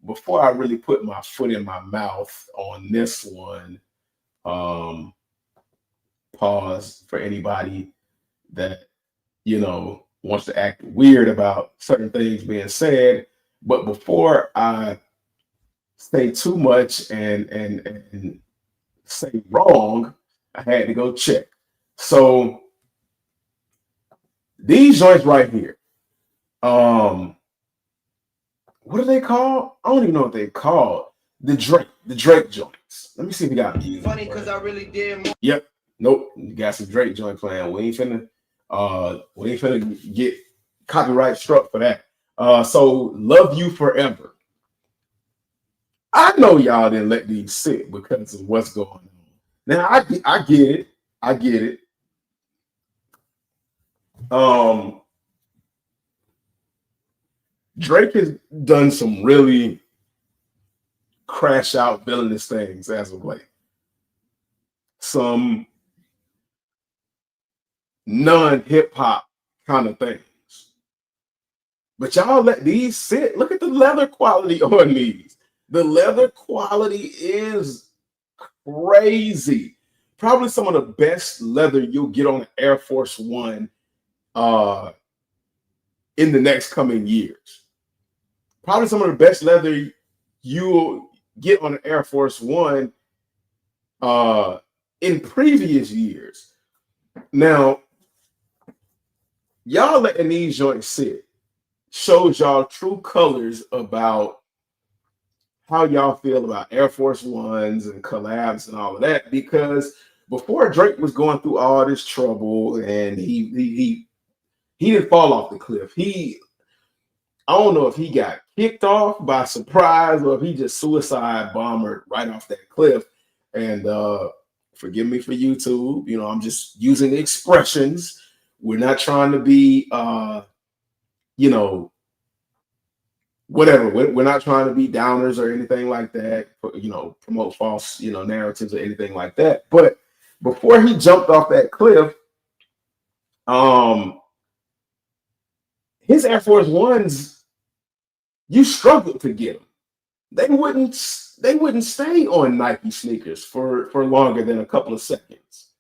before I really put my foot in my mouth on this one, um, pause for anybody that wants to act weird about certain things being said. But before I say too much and say wrong, I had to go check. So these joints right here, what are they called? I don't even know what they called. The Drake joints. Let me see if we got music. Funny because I really did. Yep. Nope. You got some Drake joint playing. We ain't finna get copyright struck for that. So Love You Forever. I know y'all didn't let these sit because of what's going on. Now I get it. I get it. Drake has done some really crash out villainous things as of late. Some non-hip hop kind of things. But y'all let these sit. Look at the leather quality on these. The leather quality is crazy. Probably some of the best leather you'll get on an Air Force One in the next coming years. Probably some of the best leather you'll get on an Air Force One in previous years. Now, y'all letting these joints sit shows y'all true colors about how y'all feel about Air Force Ones and collabs and all of that. Because before Drake was going through all this trouble and he didn't fall off the cliff. I don't know if he got kicked off by surprise or if he just suicide bombered right off that cliff. And forgive me for YouTube. I'm just using the expressions. We're not trying to be whatever. We're not trying to be downers or anything like that, promote false, narratives or anything like that. But before he jumped off that cliff, his Air Force Ones, you struggled to get them. They wouldn't stay on Nike sneakers for longer than a couple of seconds.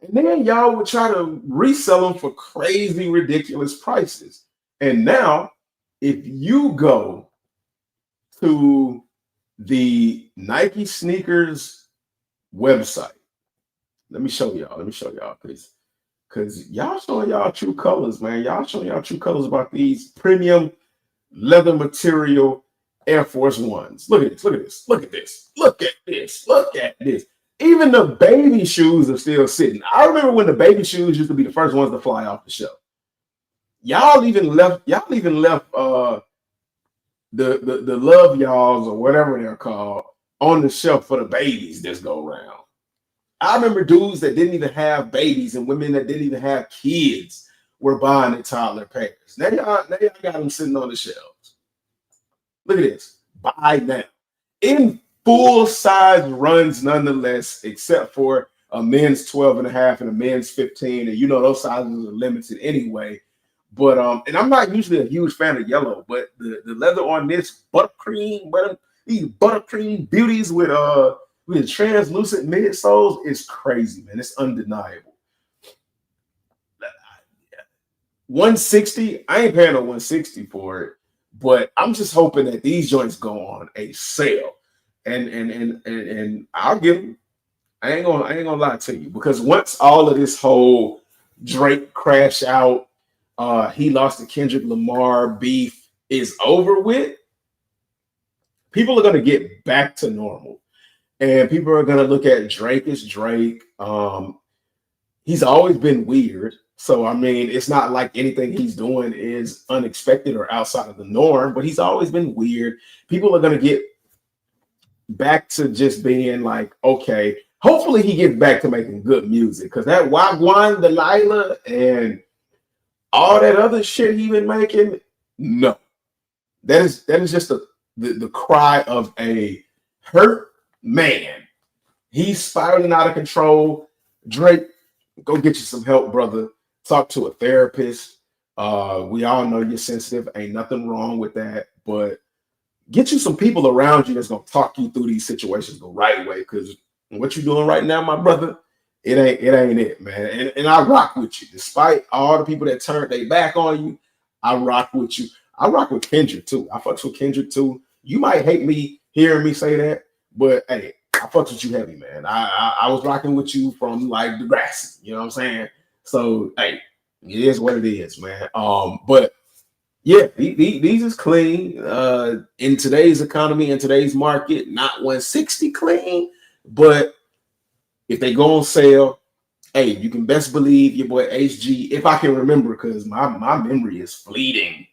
And then y'all would try to resell them for crazy, ridiculous prices. And now, if you go to the Nike sneakers website, let me show y'all, because y'all showing y'all true colors, man. Y'all showing y'all true colors about these premium leather material Air Force Ones. Look at this, look at this, look at this, look at this, look at this. Even the baby shoes are still sitting. I remember when the baby shoes used to be the first ones to fly off the shelf. Y'all even left the love y'alls or whatever they're called on the shelf for the babies this go round. I remember dudes that didn't even have babies and women that didn't even have kids were buying their toddler pairs. Now y'all got them sitting on the shelves. Look at this. Buy now. In full size runs nonetheless, except for a men's 12 and a half and a men's 15. And you know those sizes are limited anyway. But and I'm not usually a huge fan of yellow, but the leather on this these buttercream beauties with translucent midsoles is crazy, man. It's undeniable. 160, I ain't paying no 160 for it, but I'm just hoping that these joints go on a sale. And I'll get them. I ain't gonna lie to you, because once all of this whole Drake crash out, he lost to Kendrick Lamar beef is over with, people are gonna get back to normal, and people are gonna look at Drake as Drake. He's always been weird, so I mean, it's not like anything he's doing is unexpected or outside of the norm, but he's always been weird. People are gonna get back to just being like, okay, hopefully he gets back to making good music, because that Wagwan Delilah and all that other shit he been making, no, that is just the cry of a hurt man. He's spiraling out of control. Drake, go get you some help, brother. Talk to a therapist. We all know you're sensitive. Ain't nothing wrong with that, but get you some people around you that's gonna talk you through these situations the right way. Because what you're doing right now, my brother, it ain't it, man. And I rock with you, despite all the people that turned their back on you. I rock with you. I rock with Kendrick too. I fucks with Kendrick too. You might hate me hearing me say that, but hey, I fucks with you heavy, man. I was rocking with you from like the grass. You know what I'm saying? So hey, it is what it is, man. But yeah, these is clean. In today's economy, in today's market, not 160 clean, but if they go on sale, hey, you can best believe your boy HG, if I can remember, because my memory is fleeting,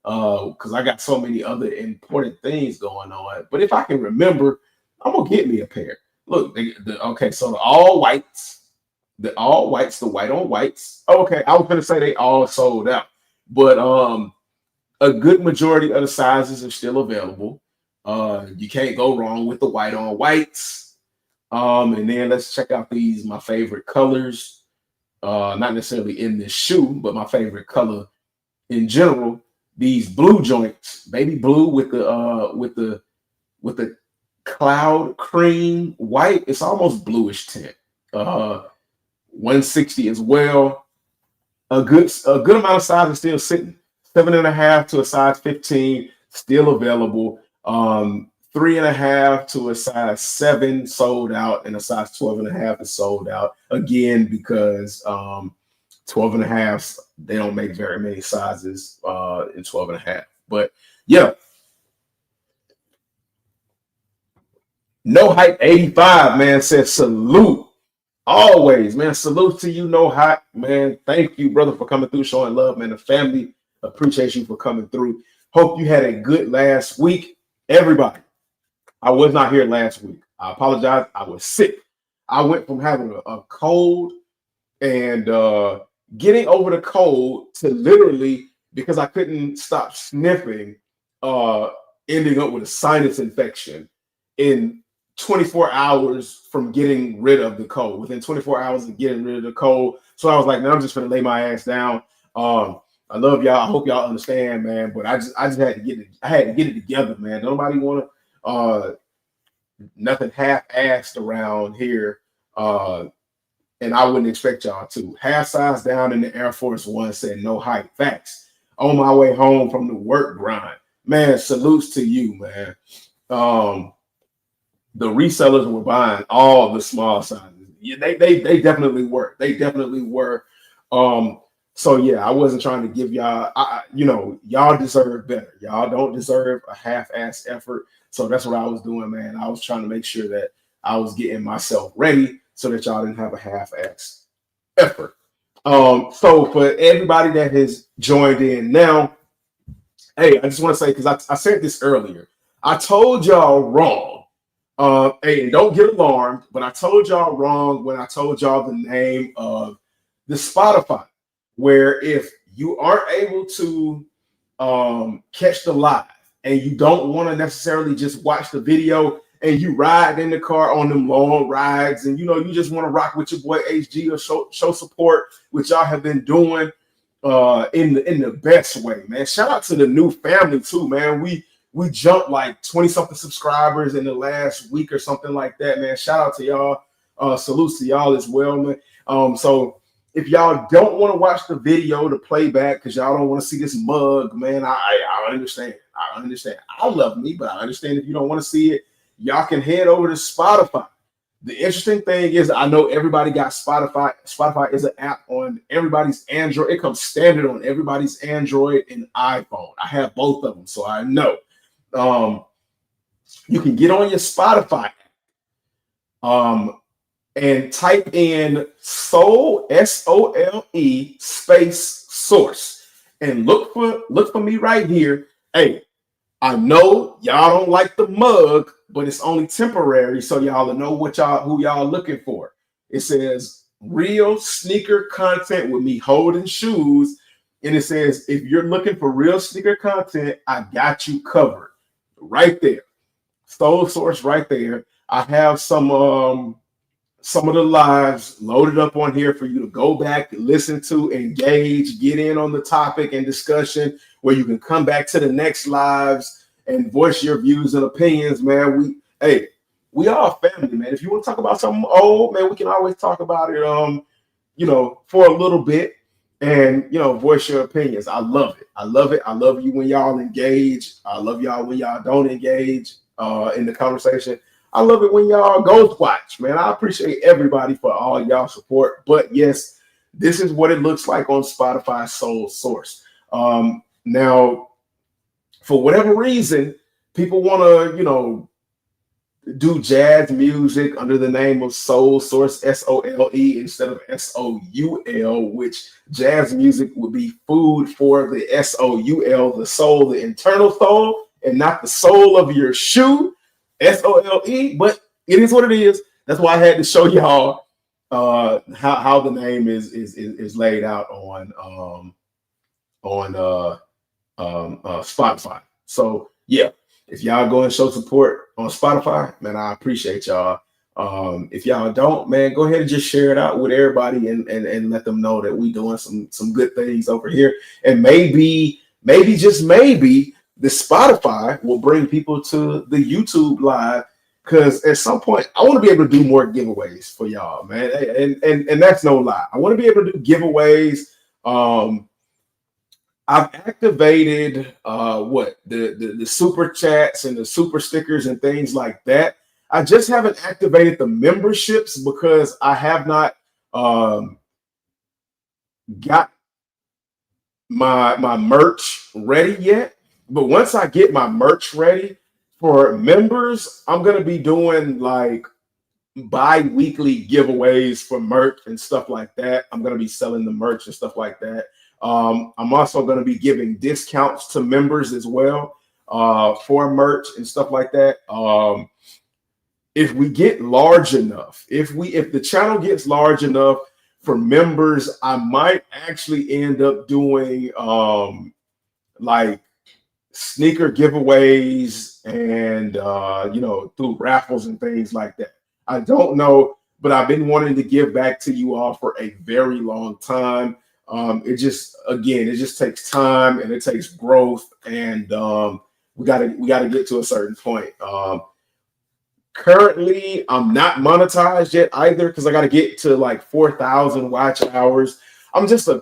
because I got so many other important things going on. But if I can remember, I'm gonna get me a pair. Look, so the all whites, the white on whites. Okay, I was gonna say they all sold out, but a good majority of the sizes are still available. You can't go wrong with the white on whites. And then let's check out my favorite colors. Not necessarily in this shoe, but my favorite color in general. These blue joints, baby blue with the cloud cream white. It's almost bluish tint. 160 as well. A good amount of size is still sitting. 7.5 to a size 15 still available. 3.5 to a size 7 sold out, and a size 12.5 is sold out again because 12.5 they don't make very many sizes in 12.5. But yeah, No Hype 85, man, says salute. Always, man. Salute to you, No Hype, man. Thank you, brother, for coming through, showing love, man. The family appreciates you for coming through. Hope you had a good last week. Everybody, I was not here last week. I apologize. I was sick. I went from having a cold and getting over the cold to literally, because I couldn't stop sniffing, ending up with a sinus infection in 24 hours from getting rid of the cold. Within 24 hours of getting rid of the cold. So I was like, man, I'm just gonna lay my ass down. I love y'all. I hope y'all understand, man. But I just had to get it. I had to get it together, man. Nobody want to nothing half-assed around here. And I wouldn't expect y'all to. Half size down in the Air Force One said No Hype. Facts. On my way home from the work grind. Man, salutes to you, man. The resellers were buying all the small sizes. Yeah, they definitely were. They definitely were. So yeah, I wasn't trying to give y'all, y'all deserve better. Y'all don't deserve a half-ass effort. So that's what I was doing, man. I was trying to make sure that I was getting myself ready so that y'all didn't have a half-ass effort. So for everybody that has joined in now, hey, I just want to say, because I said this earlier, I told y'all wrong. Hey, and don't get alarmed, but I told y'all wrong when I told y'all the name of the Spotify where if you aren't able to catch the live and you don't want to necessarily just watch the video and you ride in the car on them long rides and you just want to rock with your boy HG or show support, which y'all have been doing in the best way, man. Shout out to the new family too, man. We jumped like 20 something subscribers in the last week or something like that, man. Shout out to y'all. Salutes to y'all as well, man. So if y'all don't want to watch the video, the playback, because y'all don't want to see this mug, man, I understand. I understand. I love me, but I understand if you don't want to see it, y'all can head over to Spotify. The interesting thing is, I know everybody got Spotify. Spotify is an app on everybody's Android. It comes standard on everybody's Android and iPhone. I have both of them, so I know. You can get on your Spotify and type in Soul, SOLE space source, and look for me right here. Hey, I know y'all don't like the mug, but it's only temporary, so y'all will know who y'all looking for. It says real sneaker content with me holding shoes, and it says if you're looking for real sneaker content, I got you covered. Right there, Soul Source right there. I have some of the lives loaded up on here for you to go back, listen to, engage, get in on the topic and discussion, where you can come back to the next lives and voice your views and opinions, man. We all family, man. If you want to talk about something old, man, we can always talk about it for a little bit and voice your opinions. I love it. I love it. I love you when y'all engage. I love y'all when y'all don't engage in the conversation. I love it when y'all ghost watch, man. I appreciate everybody for all y'all support. But yes, this is what it looks like on Spotify Soul Source. Now, for whatever reason, people want to, do jazz music under the name of Soul Source, SOLE, instead of SOUL, which jazz music would be food for the SOUL, the soul, the internal soul, and not the sole of your shoe. SOLE, but it is what it is. That's why I had to show y'all how the name is laid out on Spotify. So yeah, if y'all go and show support on Spotify, man, I appreciate y'all. If y'all don't, man, go ahead and just share it out with everybody and let them know that we doing some good things over here. And maybe just maybe the Spotify will bring people to the YouTube live, because at some point I want to be able to do more giveaways for y'all, man. And that's no lie. I want to be able to do giveaways. I've activated the super chats and the super stickers and things like that. I just haven't activated the memberships because I have not got my merch ready yet. But once I get my merch ready for members, I'm gonna be doing like bi-weekly giveaways for merch and stuff like that. I'm gonna be selling the merch and stuff like that. I'm also gonna be giving discounts to members as well for merch and stuff like that. If we get large enough, if the channel gets large enough for members, I might actually end up doing like sneaker giveaways and through raffles and things like that. I don't know, but I've been wanting to give back to you all for a very long time. It just takes time and it takes growth, and we gotta get to a certain point. Currently, I'm not monetized yet either, because I got to get to like 4,000 watch hours. I'm just I'm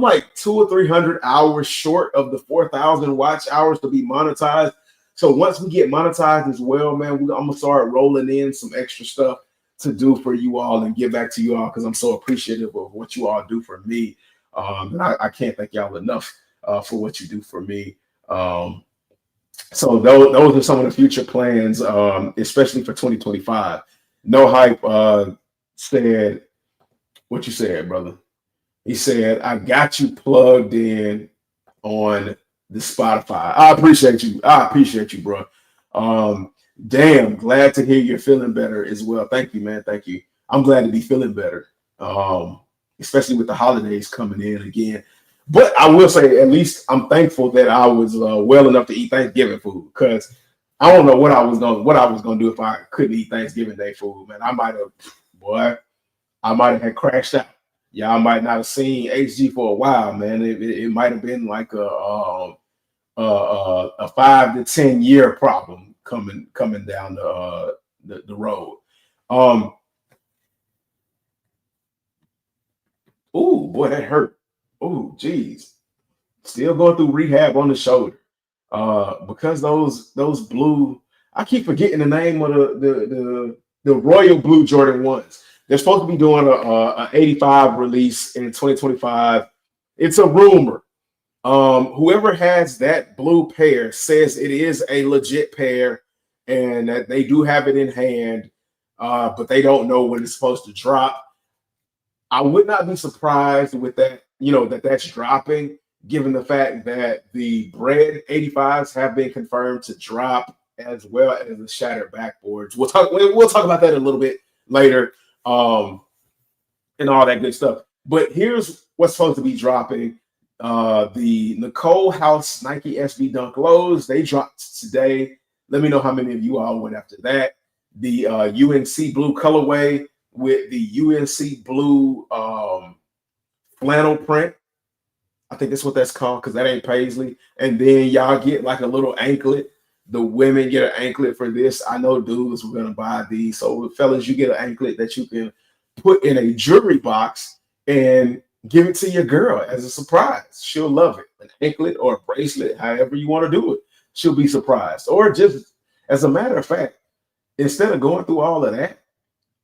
like 200 or 300 hours short of the 4,000 watch hours to be monetized. So once we get monetized as well, man, I'm gonna start rolling in some extra stuff to do for you all and give back to you all, because I'm so appreciative of what you all do for me. And I can't thank y'all enough for what you do for me. So those are some of the future plans, especially for 2025. No Hype said what you said, brother. He said, I got you plugged in on the Spotify. I appreciate you, bro. Damn, glad to hear you're feeling better as well. Thank you, man. Thank you. I'm glad to be feeling better. especially with the holidays coming in again. But I will say, at least I'm thankful that I was well enough to eat Thanksgiving food, because I don't know what I was gonna do if I couldn't eat Thanksgiving Day food. Man, boy, I might have had crashed out. Y'all might not have seen HG for a while, man. It might have been like a 5 to 10 year problem coming down the road. Um, Ooh, boy, that hurt. Ooh, geez. Still going through rehab on the shoulder. Because those blue, I keep forgetting the name of the royal blue Jordan ones. They're supposed to be doing a 85 release in 2025. It's a rumor. Whoever has that blue pair says it is a legit pair and that they do have it in hand, but they don't know when it's supposed to drop. I would not be surprised with that, that's dropping, given the fact that the bread 85s have been confirmed to drop, as well as the shattered backboards. We'll talk about that a little bit later, and all that good stuff. But here's what's supposed to be dropping. The Nicole House Nike SB Dunk Lows, they dropped today. Let me know how many of you all went after that. The UNC blue colorway with the UNC blue flannel print. I think that's what that's called, because that ain't paisley. And then y'all get like a little anklet. The women get an anklet for this. I know dudes were gonna buy these. So fellas, you get an anklet that you can put in a jewelry box and give it to your girl as a surprise. She'll love it. An anklet or a bracelet, however you want to do it. She'll be surprised. Or just as a matter of fact, instead of going through all of that,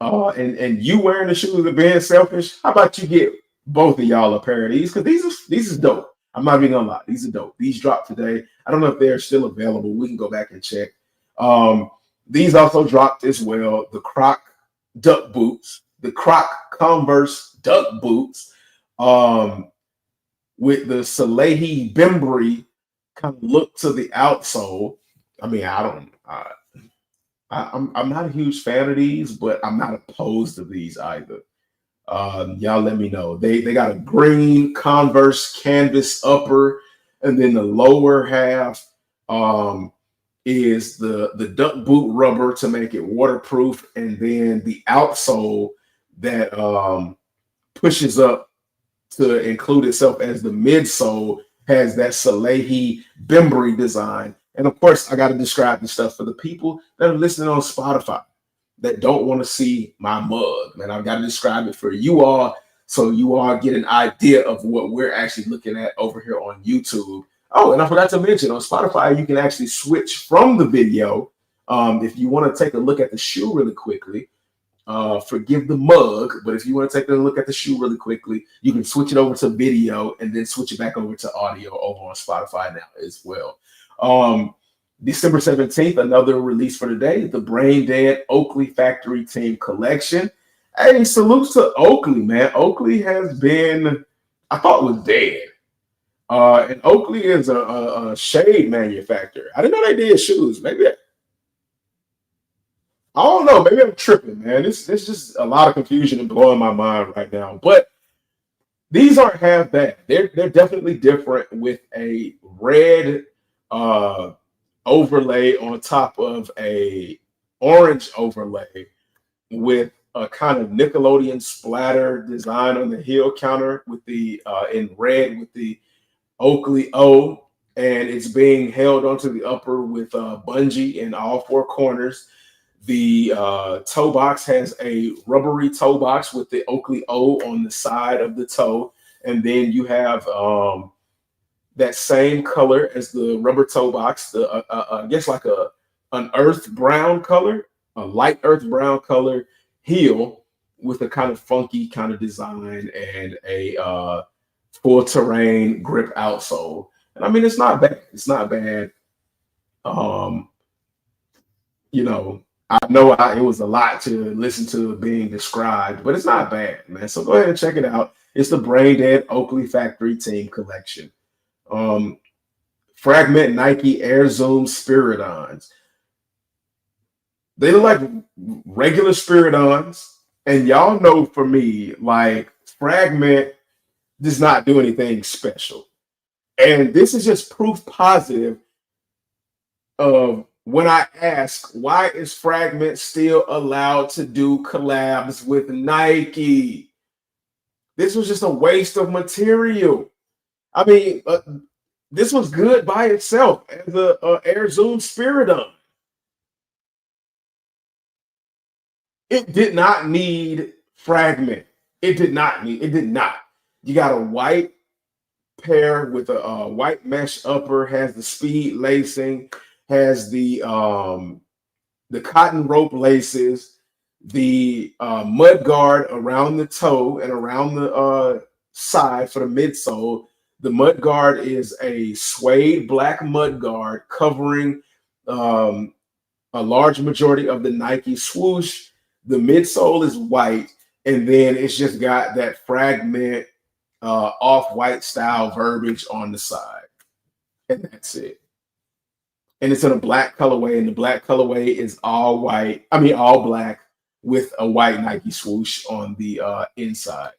and you wearing the shoes and being selfish, how about you get both of y'all a pair of these? Because these is dope. I'm not even gonna lie, these are dope. These dropped today. I don't know if they're still available. We can go back and check. These also dropped as well. The Croc duck boots, the Croc Converse duck boots, with the Salehi Bembry kind of look to the outsole. I mean, I'm not a huge fan of these, but I'm not opposed to these either. Y'all let me know. They got a green Converse canvas upper, and then the lower half is the duck boot rubber to make it waterproof, and then the outsole that pushes up to include itself as the midsole has that Salehi Bembry design. And of course, I got to describe the stuff for the people that are listening on Spotify that don't want to see my mug. Man, I've got to describe it for you all so you all get an idea of what we're actually looking at over here on YouTube. Oh, and I forgot to mention, on Spotify, you can actually switch from the video. If you want to take a look at the shoe really quickly, forgive the mug, but if you want to take a look at the shoe really quickly, you can switch it over to video and then switch it back over to audio over on Spotify now as well. December 17th, another release for today, the Brain Dead Oakley Factory Team Collection. Hey, salutes to Oakley, man. Oakley has been, I thought, was dead. And Oakley is a shade manufacturer. I didn't know they did shoes. I don't know. Maybe I'm tripping, man. It's just a lot of confusion and blowing my mind right now. But these aren't half bad. They're definitely different, with a red overlay on top of a orange overlay with a kind of Nickelodeon splatter design on the heel counter with the in red with the Oakley O, and it's being held onto the upper with bungee in all four corners. The toe box has a rubbery toe box with the Oakley O on the side of the toe, and then you have that same color as the rubber toe box. I guess like an earth brown color, a light earth brown color heel with a kind of funky kind of design and a full terrain grip outsole. And I mean, it's not bad. It's not bad. Um, I know it was a lot to listen to being described, but it's not bad, man. So go ahead and check it out. It's the Brain Dead Oakley Factory Team Collection. Fragment Nike Air Zoom Spiridons. They look like regular Spiridons, and y'all know for me, like Fragment does not do anything special. And this is just proof positive of when I ask, why is Fragment still allowed to do collabs with Nike? This was just a waste of material. I mean, this was good by itself as a Air Zoom Spiridon. It did not need Fragment. It did not need. It did not. You got a white pair with a white mesh upper, has the speed lacing, has the cotton rope laces, the mud guard around the toe and around the side for the midsole. The mud guard is a suede black mud guard covering a large majority of the Nike swoosh. The midsole is white, and then it's just got that Fragment off-white style verbiage on the side. And that's it. And it's in a black colorway, and the black colorway is all white. I mean, all black with a white Nike swoosh on the inside.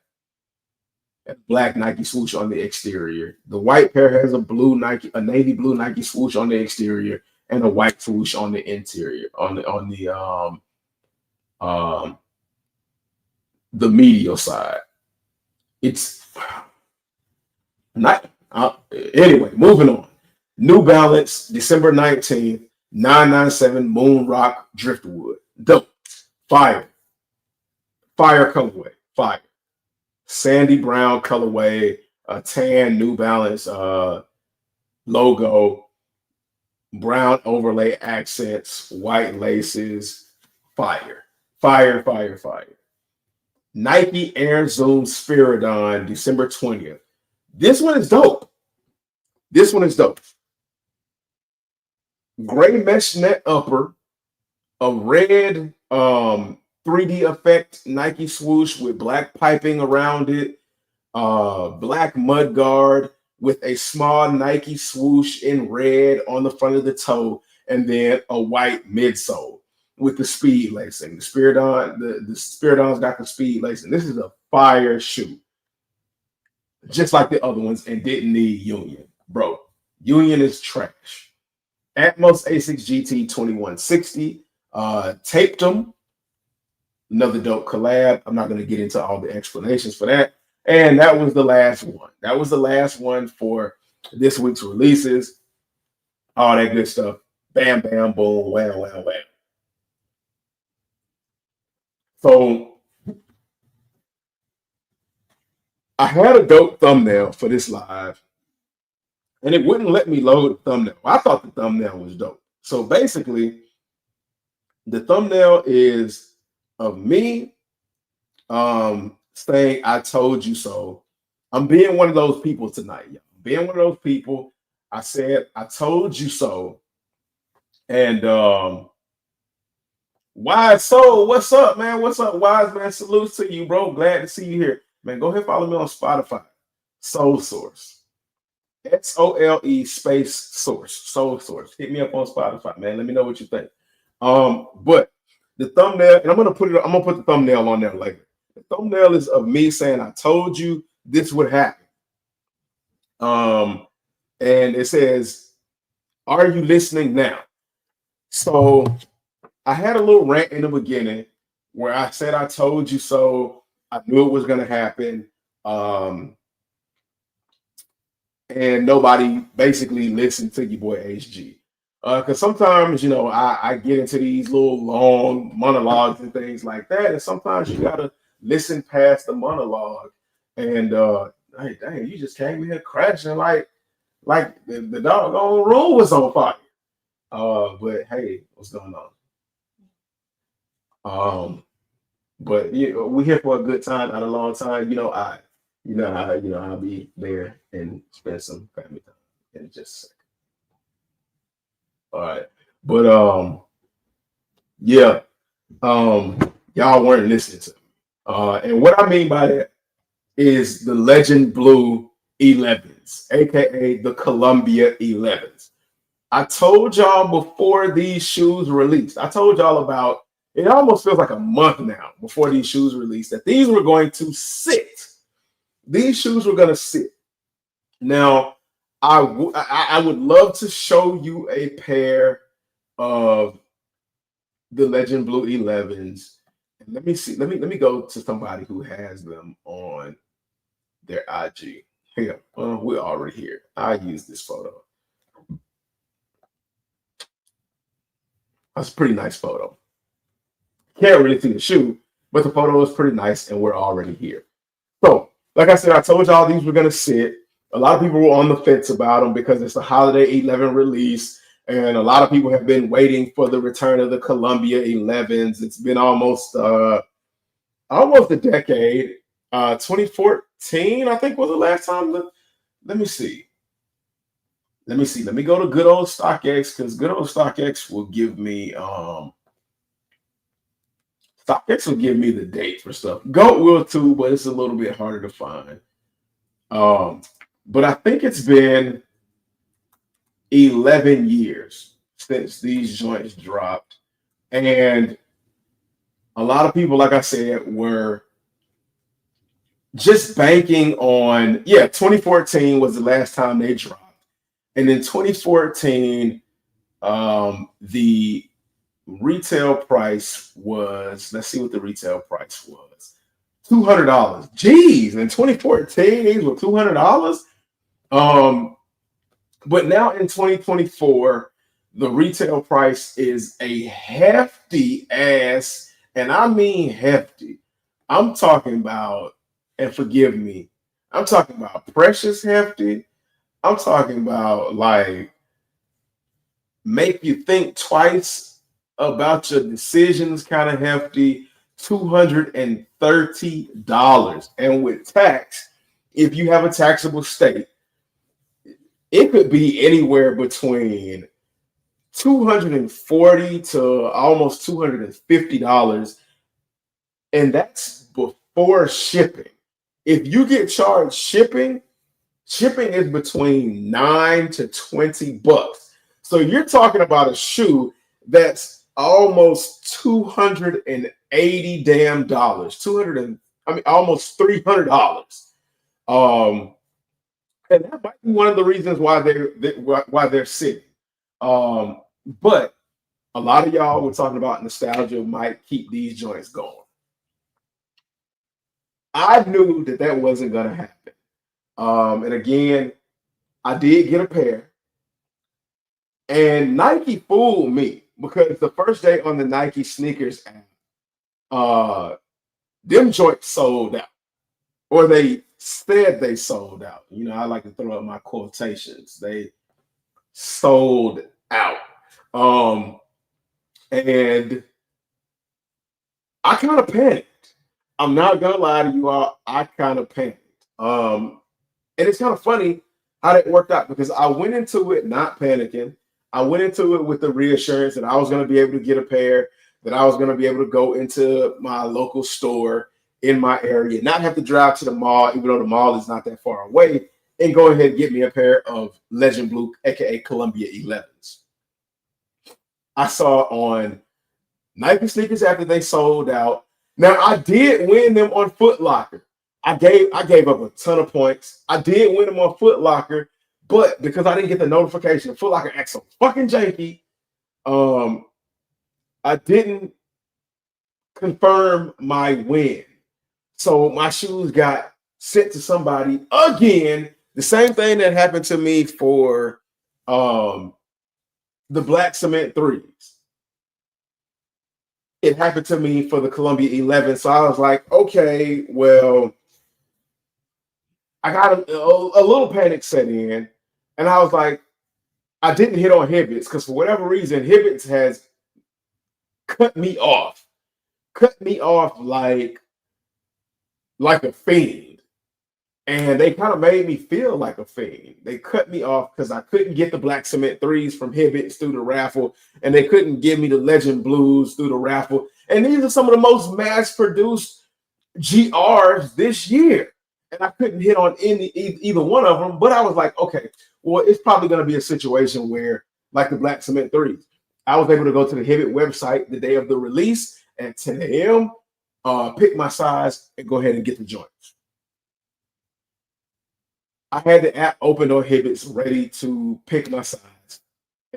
And black Nike swoosh on the exterior. The white pair has a navy blue Nike swoosh on the exterior, and a white swoosh on the interior, on the medial side. It's not anyway. Moving on. New Balance, December 19th, 997 Moon Rock Driftwood. Dope. Fire. Fire colorway. Fire. Sandy brown colorway, a tan New Balance logo, brown overlay accents, white laces. Fire. Fire, fire, fire. Nike Air Zoom Spiridon, December 20th. This one is dope. This one is dope. Gray mesh net upper, a red 3D effect Nike swoosh with black piping around it, black mud guard with a small Nike swoosh in red on the front of the toe, and then a white midsole with the speed lacing. The Spiridon's got the speed lacing. This is a fire shoe, just like the other ones, and didn't need Union, bro. Union is trash. Atmos A6 GT 2160, taped them. Another dope collab. I'm not going to get into all the explanations for that. And that was the last one. That was the last one for this week's releases. All that good stuff. Bam, bam, boom, wham, wham, wham. So I had a dope thumbnail for this live, and it wouldn't let me load the thumbnail. I thought the thumbnail was dope. So basically, the thumbnail is of me saying, I told you so. I'm being one of those people tonight, y'all. Being one of those people. I said, I told you so. And Wise Soul, what's up, man? What's up, Wise Man? Salutes to you, bro. Glad to see you here. Man, go ahead and follow me on Spotify. Soul Source. SOLE space source. Soul Source. Hit me up on Spotify, man. Let me know what you think. But the thumbnail, and I'm gonna put the thumbnail on there later. The thumbnail is of me saying, I told you this would happen. And it says, are you listening now? So I had a little rant in the beginning where I said, I told you so. I knew it was going to happen. And nobody basically listened to your boy HG. Because sometimes, you know, I get into these little long monologues and things like that. And sometimes you got to listen past the monologue. And, hey, dang, you just came here crashing like the doggone room was on fire. But hey, what's going on? But you know, we're here for a good time, not a long time. I'll be there and spend some family time in just a second. All right. But yeah, y'all weren't listening to me. And what I mean by that is the Legend Blue 11s, aka the Columbia 11s. I told y'all before these shoes released, I told y'all it almost feels like a month now before these shoes released, that these were going to sit these shoes were gonna sit. Now, I would love to show you a pair of the Legend Blue 11s. And let me see. Let me go to somebody who has them on their IG. Here, we're already here. I use this photo. That's a pretty nice photo. Can't really see the shoe, but the photo is pretty nice, and we're already here. So, like I said, I told y'all these were gonna sit. A lot of people were on the fence about them because it's a holiday 11 release, and a lot of people have been waiting for the return of the Columbia 11s. It's been almost a decade. 2014, I think, was the last time. Let me see. Let me see. Let me go to good old StockX because good old StockX will give me StockX will give me the date for stuff. Goat will too, but it's a little bit harder to find. But I think it's been 11 years since these joints dropped. And a lot of people, like I said, were just banking on, 2014 was the last time they dropped. And in 2014, the retail price was, let's see what the retail price was. $200. Jeez, in 2014, these were $200. But now in 2024, the retail price is a hefty ass, and I mean hefty. I'm talking about, and forgive me, I'm talking about precious hefty. I'm talking about like make you think twice about your decisions kind of hefty. $230. And with tax, if you have a taxable state, it could be anywhere between $240 to almost $250. And that's before shipping. If you get charged shipping is between $9 to $20. So you're talking about a shoe that's almost $280 damn dollars. Almost $300. And that might be one of the reasons why they're sitting. But a lot of y'all were talking about nostalgia might keep these joints going. I knew that wasn't gonna happen. And again, I did get a pair, and Nike fooled me because the first day on the Nike sneakers app, them joints sold out, or they said they sold out. You know, I like to throw up my quotations. They sold out. And I kind of panicked. I'm not gonna lie to you all. I kind of panicked. And it's kind of funny how that worked out because I went into it not panicking. I went into it with the reassurance that I was going to be able to get a pair, that I was going to be able to go into my local store in my area, not have to drive to the mall, even though the mall is not that far away, and go ahead and get me a pair of Legend Blue, aka Columbia 11s. I saw on Nike sneakers after they sold out. Now I did win them on Foot Locker. I gave up a ton of points. I did win them on Foot Locker, but because I didn't get the notification, Foot Locker acts so fucking janky. I didn't confirm my win. So my shoes got sent to somebody again. The same thing that happened to me for the Black Cement 3s. It happened to me for the Columbia 11. So I was like, okay, well, I got a little panic set in. And I was like, I didn't hit on Hibbets because for whatever reason, Hibbets has cut me off like a fiend. And they kind of made me feel like a fiend. They cut me off because I couldn't get the Black Cement 3s from Hibbets through the raffle, and they couldn't give me the Legend Blues through the raffle. And these are some of the most mass-produced GRs this year. And I couldn't hit on either one of them. But I was like, okay, well, it's probably going to be a situation where, like the Black Cement 3s, I was able to go to the Hibbett website the day of the release at 10 a.m., pick my size, and go ahead and get the joints. I had the app open on Hibbits ready to pick my size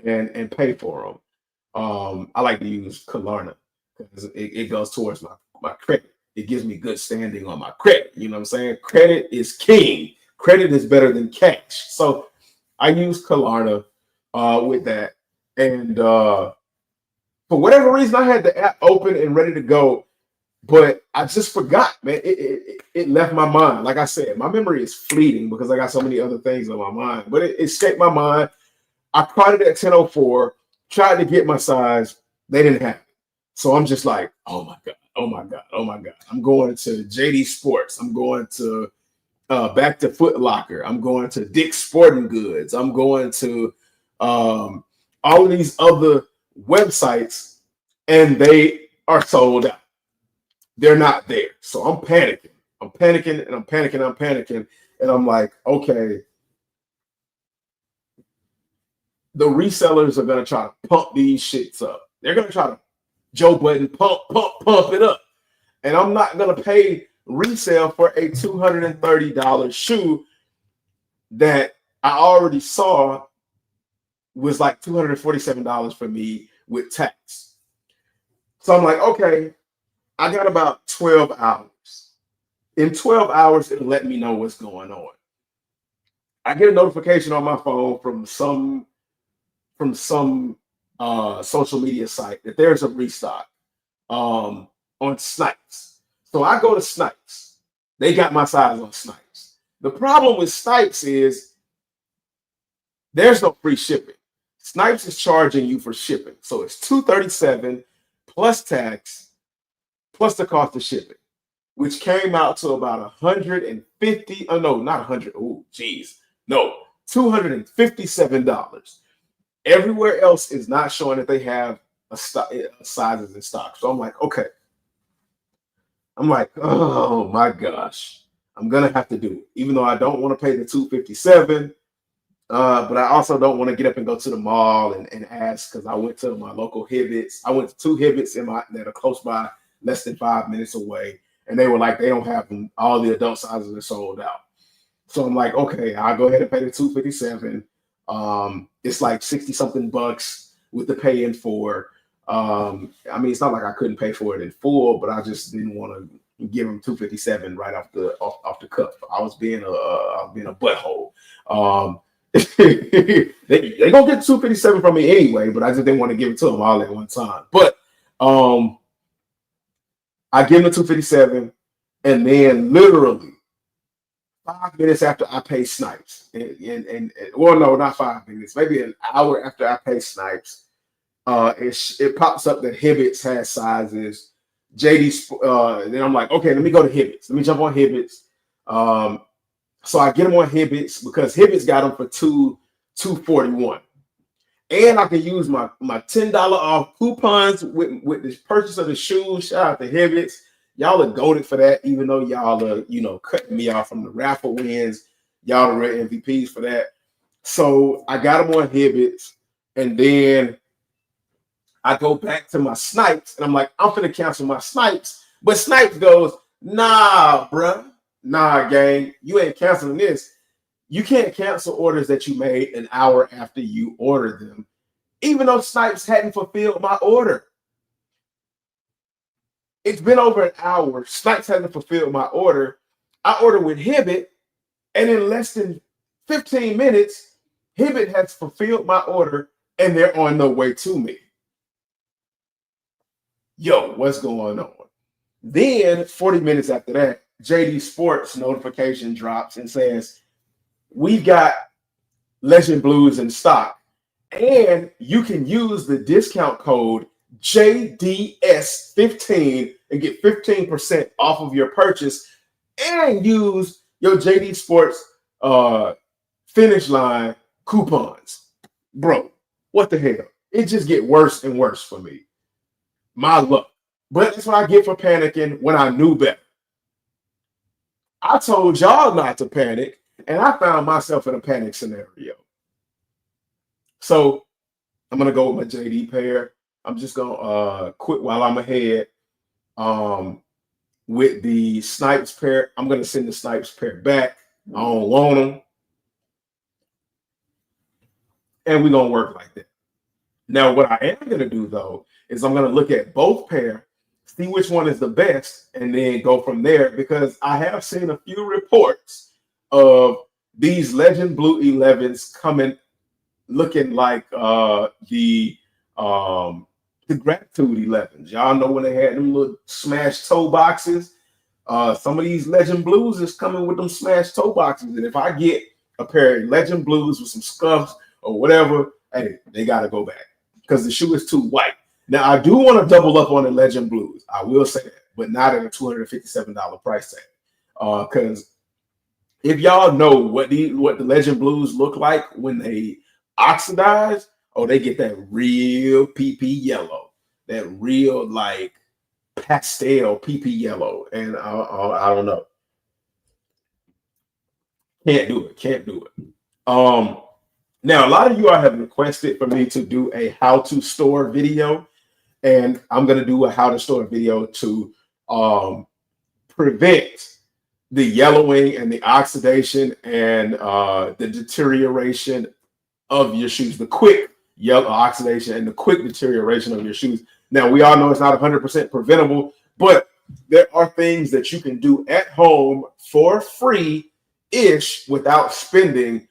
and pay for them. I like to use Klarna because it goes towards my credit. It gives me good standing on my credit. You know what I'm saying? Credit is king. Credit is better than cash. So I use Klarna with that. And for whatever reason, I had the app open and ready to go, but I just forgot, man. It left my mind. Like I said, my memory is fleeting because I got so many other things on my mind, but it escaped my mind. I caught it at 10:04, tried to get my size. They didn't have it. So I'm just like, oh my God, oh my God, oh my God. I'm going to JD Sports. I'm going to back to Foot Locker. I'm going to Dick's Sporting Goods. I'm going to all of these other websites, and they are sold out. They're not there. So I'm panicking. I'm panicking and I'm panicking. I'm panicking. And I'm like, okay, the resellers are going to try to pump these shits up. They're going to try to Joe Budden pump it up. And I'm not going to pay resale for a $230 shoe that I already saw was like $247 for me with tax. So I'm like, okay, I got about 12 hours. In 12 hours, it'll let me know what's going on. I get a notification on my phone from some social media site that there's a restock on Snipes. So I go to Snipes. They got my size on Snipes. The problem with Snipes is there's no free shipping. Snipes is charging you for shipping. So it's $237 plus tax plus the cost of shipping, which came out to about 150. Oh no, not 100. Oh, geez. No, $257. Everywhere else is not showing that they have sizes in stock. So I'm like, okay. I'm like, oh my gosh, I'm gonna have to do it, even though I don't want to pay the $257. But I also don't want to get up and go to the mall and ask because I went to my local Hibbits. I went to two Hibbits that are close by, less than 5 minutes away, and they were like, they don't have them. All the adult sizes are sold out. So I'm like, okay, I'll go ahead and pay the $257. It's like 60 something bucks with the pay in for. I mean, it's not like I couldn't pay for it in full, but I just didn't want to give them $257 right off the cuff. I was being a butthole. They gonna get $257 from me anyway, but I just didn't want to give it to them all at one time. But I give them the $257, and then literally 5 minutes after I pay Snipes, and well, no, not 5 minutes, maybe an hour after I pay Snipes, it pops up that Hibbits has sizes. Then I'm like, okay, let me go to Hibbits. Let me jump on Hibbits. So I get them on Hibbits because Hibbits got them for $241, and I can use my $10 off coupons with the purchase of the shoes. Shout out to Hibbits. Y'all are goated for that, even though y'all are, cutting me off from the raffle wins. Y'all are real MVPs for that. So I got them on Hibbits, and then I go back to my Snipes, and I'm like, I'm finna cancel my Snipes. But Snipes goes, nah, bruh. Nah, gang, you ain't canceling this. You can't cancel orders that you made an hour after you ordered them, even though Snipes hadn't fulfilled my order. It's been over an hour. Snipes hasn't fulfilled my order. I ordered with Hibbit, and in less than 15 minutes, Hibbit has fulfilled my order, and they're on their way to me. Yo, what's going on? Then 40 minutes after that, JD Sports notification drops and says, we've got Legend Blues in stock, and you can use the discount code JDS15 and get 15% off of your purchase, and use your JD Sports finish line coupons. Bro, what the hell? It just get worse and worse for me. My luck. But that's what I get for panicking when I knew better. I told y'all not to panic, and I found myself in a panic scenario. So I'm gonna go with my JD pair. I'm just gonna quit while I'm ahead. With the Snipes pair, I'm gonna send the Snipes pair back. I don't want them. and we're gonna work like that. Now, what I am gonna do though is I'm gonna look at both pair, see which one is the best, and then go from there because I have seen a few reports of these Legend Blue 11s coming looking like the Gratitude 11s. Y'all know when they had them little smashed toe boxes. Some of these Legend Blues is coming with them smashed toe boxes, and if I get a pair of Legend Blues with some scuffs or whatever, hey, they got to go back because the shoe is too white. Now, I do want to double up on the Legend Blues. I will say that, but not at a $257 price tag. Because if y'all know what the Legend Blues look like when they oxidize, oh, they get that real PP yellow, that real like pastel PP yellow, and I don't know, can't do it, can't do it. Now a lot of you all have requested for me to do a how to store video, and I'm gonna do a how to store video to prevent the yellowing and the oxidation and the deterioration of your shoes, the quick yellow oxidation and the quick deterioration of your shoes. Now, we all know it's not 100% preventable, but there are things that you can do at home for free-ish without spending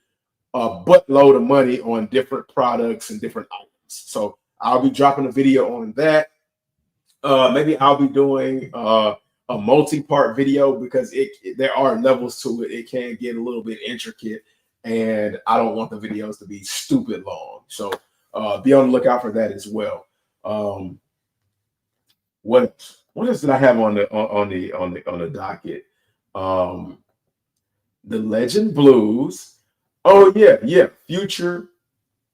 a buttload of money on different products and different items. So I'll be dropping a video on that. Maybe I'll be doing a multi-part video because there are levels to it. It can get a little bit intricate, and I don't want the videos to be stupid long. So be on the lookout for that as well. What else did I have on the docket? The Legend Blues. Oh yeah, future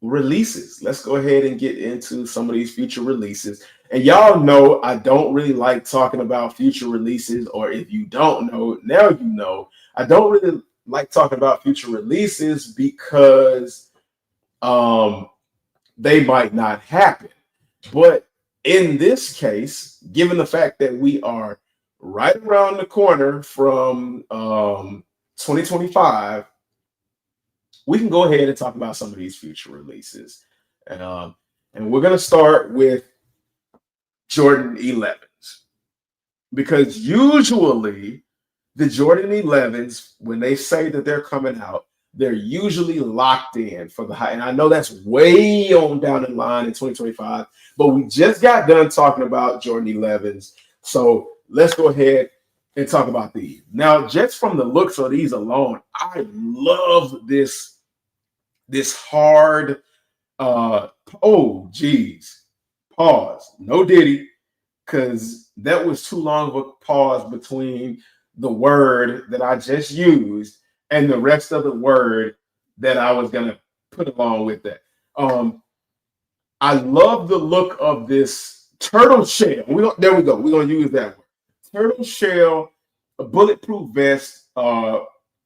releases. Let's go ahead and get into some of these future releases. And y'all know I don't really like talking about future releases, or if you don't know, now you know. I don't really like talking about future releases because they might not happen. But in this case, given the fact that we are right around the corner from 2025, we can go ahead and talk about some of these future releases. And we're going to start with Jordan 11s, because usually the Jordan 11s, when they say that they're coming out, they're usually locked in for the high. And I know that's way on down the line in 2025, but we just got done talking about Jordan 11s. So let's go ahead and talk about these. Now, just from the looks of these alone, I love this hard, oh, geez, pause. No Diddy, because that was too long of a pause between the word that I just used and the rest of the word that I was going to put along with that. I love the look of this turtle shell. There we go. We're going to use that word. Turtle shell, a bulletproof vest,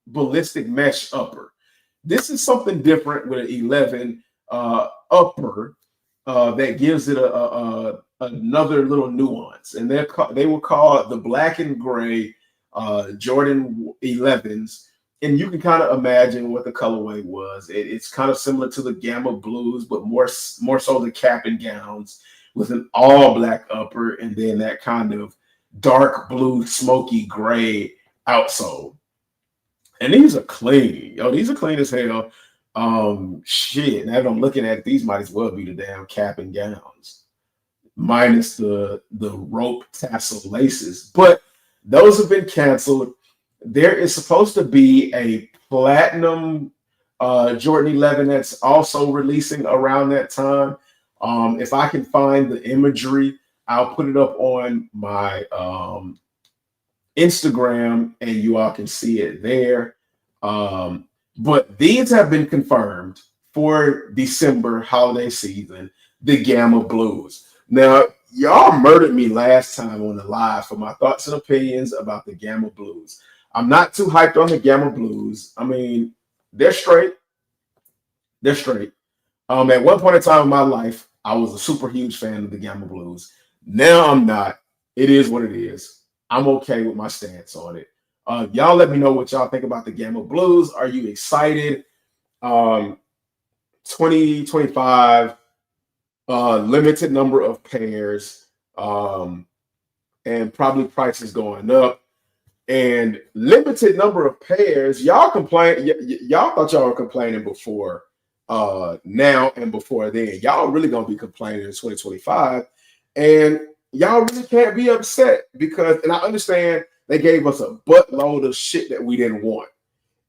ballistic mesh upper. This is something different with an 11 upper that gives it another little nuance. And they were called the black and gray Jordan 11s. And you can kind of imagine what the colorway was. It's kind of similar to the Gamma Blues, but more so the cap and gowns with an all black upper and then that kind of dark blue, smoky gray outsole. And these are clean. Yo, these are clean as hell. Shit. Now that I'm looking at it, these might as well be the damn cap and gowns, minus the rope tassel laces. But those have been canceled. There is supposed to be a platinum Jordan 11 that's also releasing around that time. If I can find the imagery, I'll put it up on my Instagram and you all can see it there. But these have been confirmed for December holiday season, the Gamma Blues. Now, y'all murdered me last time on the live for my thoughts and opinions about the Gamma Blues. I'm not too hyped on the Gamma Blues. I mean, they're straight. They're straight. At one point in time in my life, I was a super huge fan of the Gamma Blues. Now I'm not. It is what it is. I'm okay with my stance on it. Y'all let me know what y'all think about the Gamma Blues. Are you excited? 2025, limited number of pairs, and probably prices going up. And limited number of pairs. Y'all complain. Y'all thought y'all were complaining before now and before then. Y'all really gonna be complaining in 2025, and y'all really can't be upset because. And I understand they gave us a buttload of shit that we didn't want,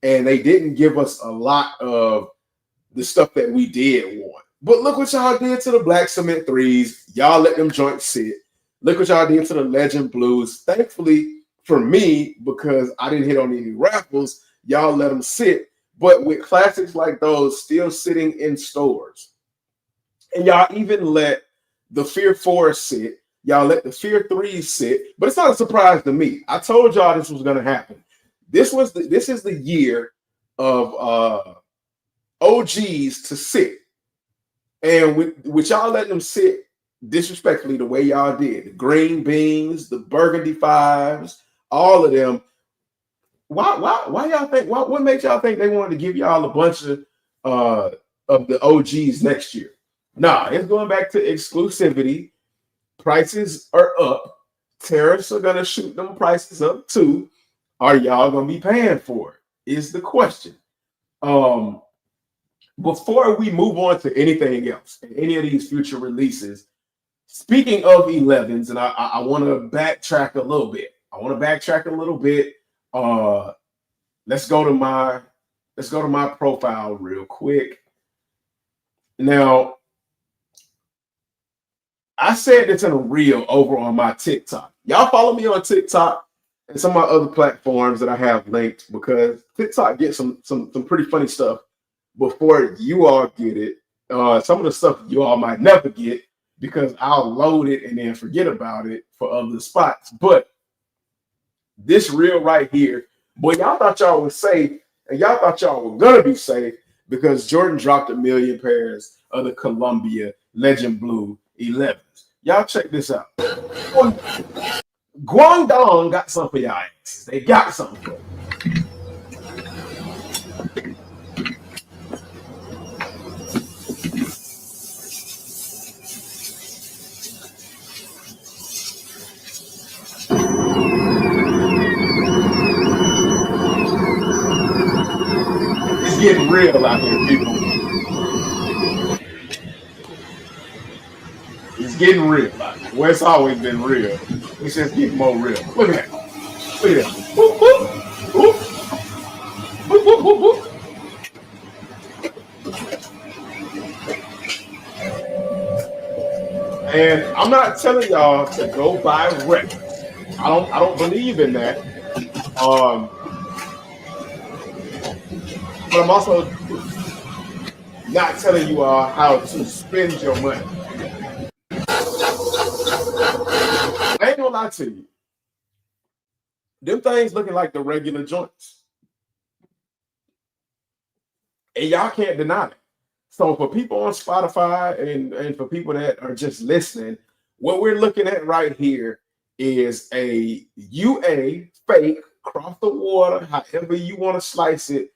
and they didn't give us a lot of the stuff that we did want. But look what y'all did to the Black Cement threes. Y'all let them joints sit. Look what y'all did to the Legend Blues. Thankfully for me, because I didn't hit on any raffles, y'all let them sit. But with classics like those still sitting in stores, and y'all even let the Fear 4 sit, y'all let the Fear 3s sit, but it's not a surprise to me. I told y'all this was going to happen. This is the year of OGs to sit. And with y'all letting them sit disrespectfully the way y'all did, the green beans, the burgundy fives, all of them. Why y'all think? What makes y'all think they wanted to give y'all a bunch of the OGs next year? Nah, it's going back to exclusivity. Prices are up. Tariffs are gonna shoot them prices up too. Are y'all gonna be paying for it? Is the question. Before we move on to anything else, any of these future releases, speaking of 11s, and I want to backtrack a little bit. Let's go to my profile real quick. Now, I said this in a reel over on my TikTok. Y'all follow me on TikTok and some of my other platforms that I have linked, because TikTok gets some pretty funny stuff before you all get it. Some of the stuff you all might never get because I'll load it and then forget about it for other spots. But this reel right here, boy, y'all thought y'all was safe, and y'all thought y'all were gonna be safe because Jordan dropped 1 million pairs of the Columbia Legend Blue 11s. Y'all check this out. Guangdong got something for y'all asses. They got something for you. It's getting real out here, people. It's getting real out here. Well, it's always been real. It's just getting more real. Look at that. Look at that. Whoop, whoop, whoop. Whoop, whoop, whoop, whoop. And I'm not telling y'all to go buy records. I don't believe in that. But I'm also not telling you all how to spend your money. I ain't gonna lie to you. Them things looking like the regular joints. And y'all can't deny it. So for people on Spotify and for people that are just listening, what we're looking at right here is a UA fake cross the water, however you want to slice it.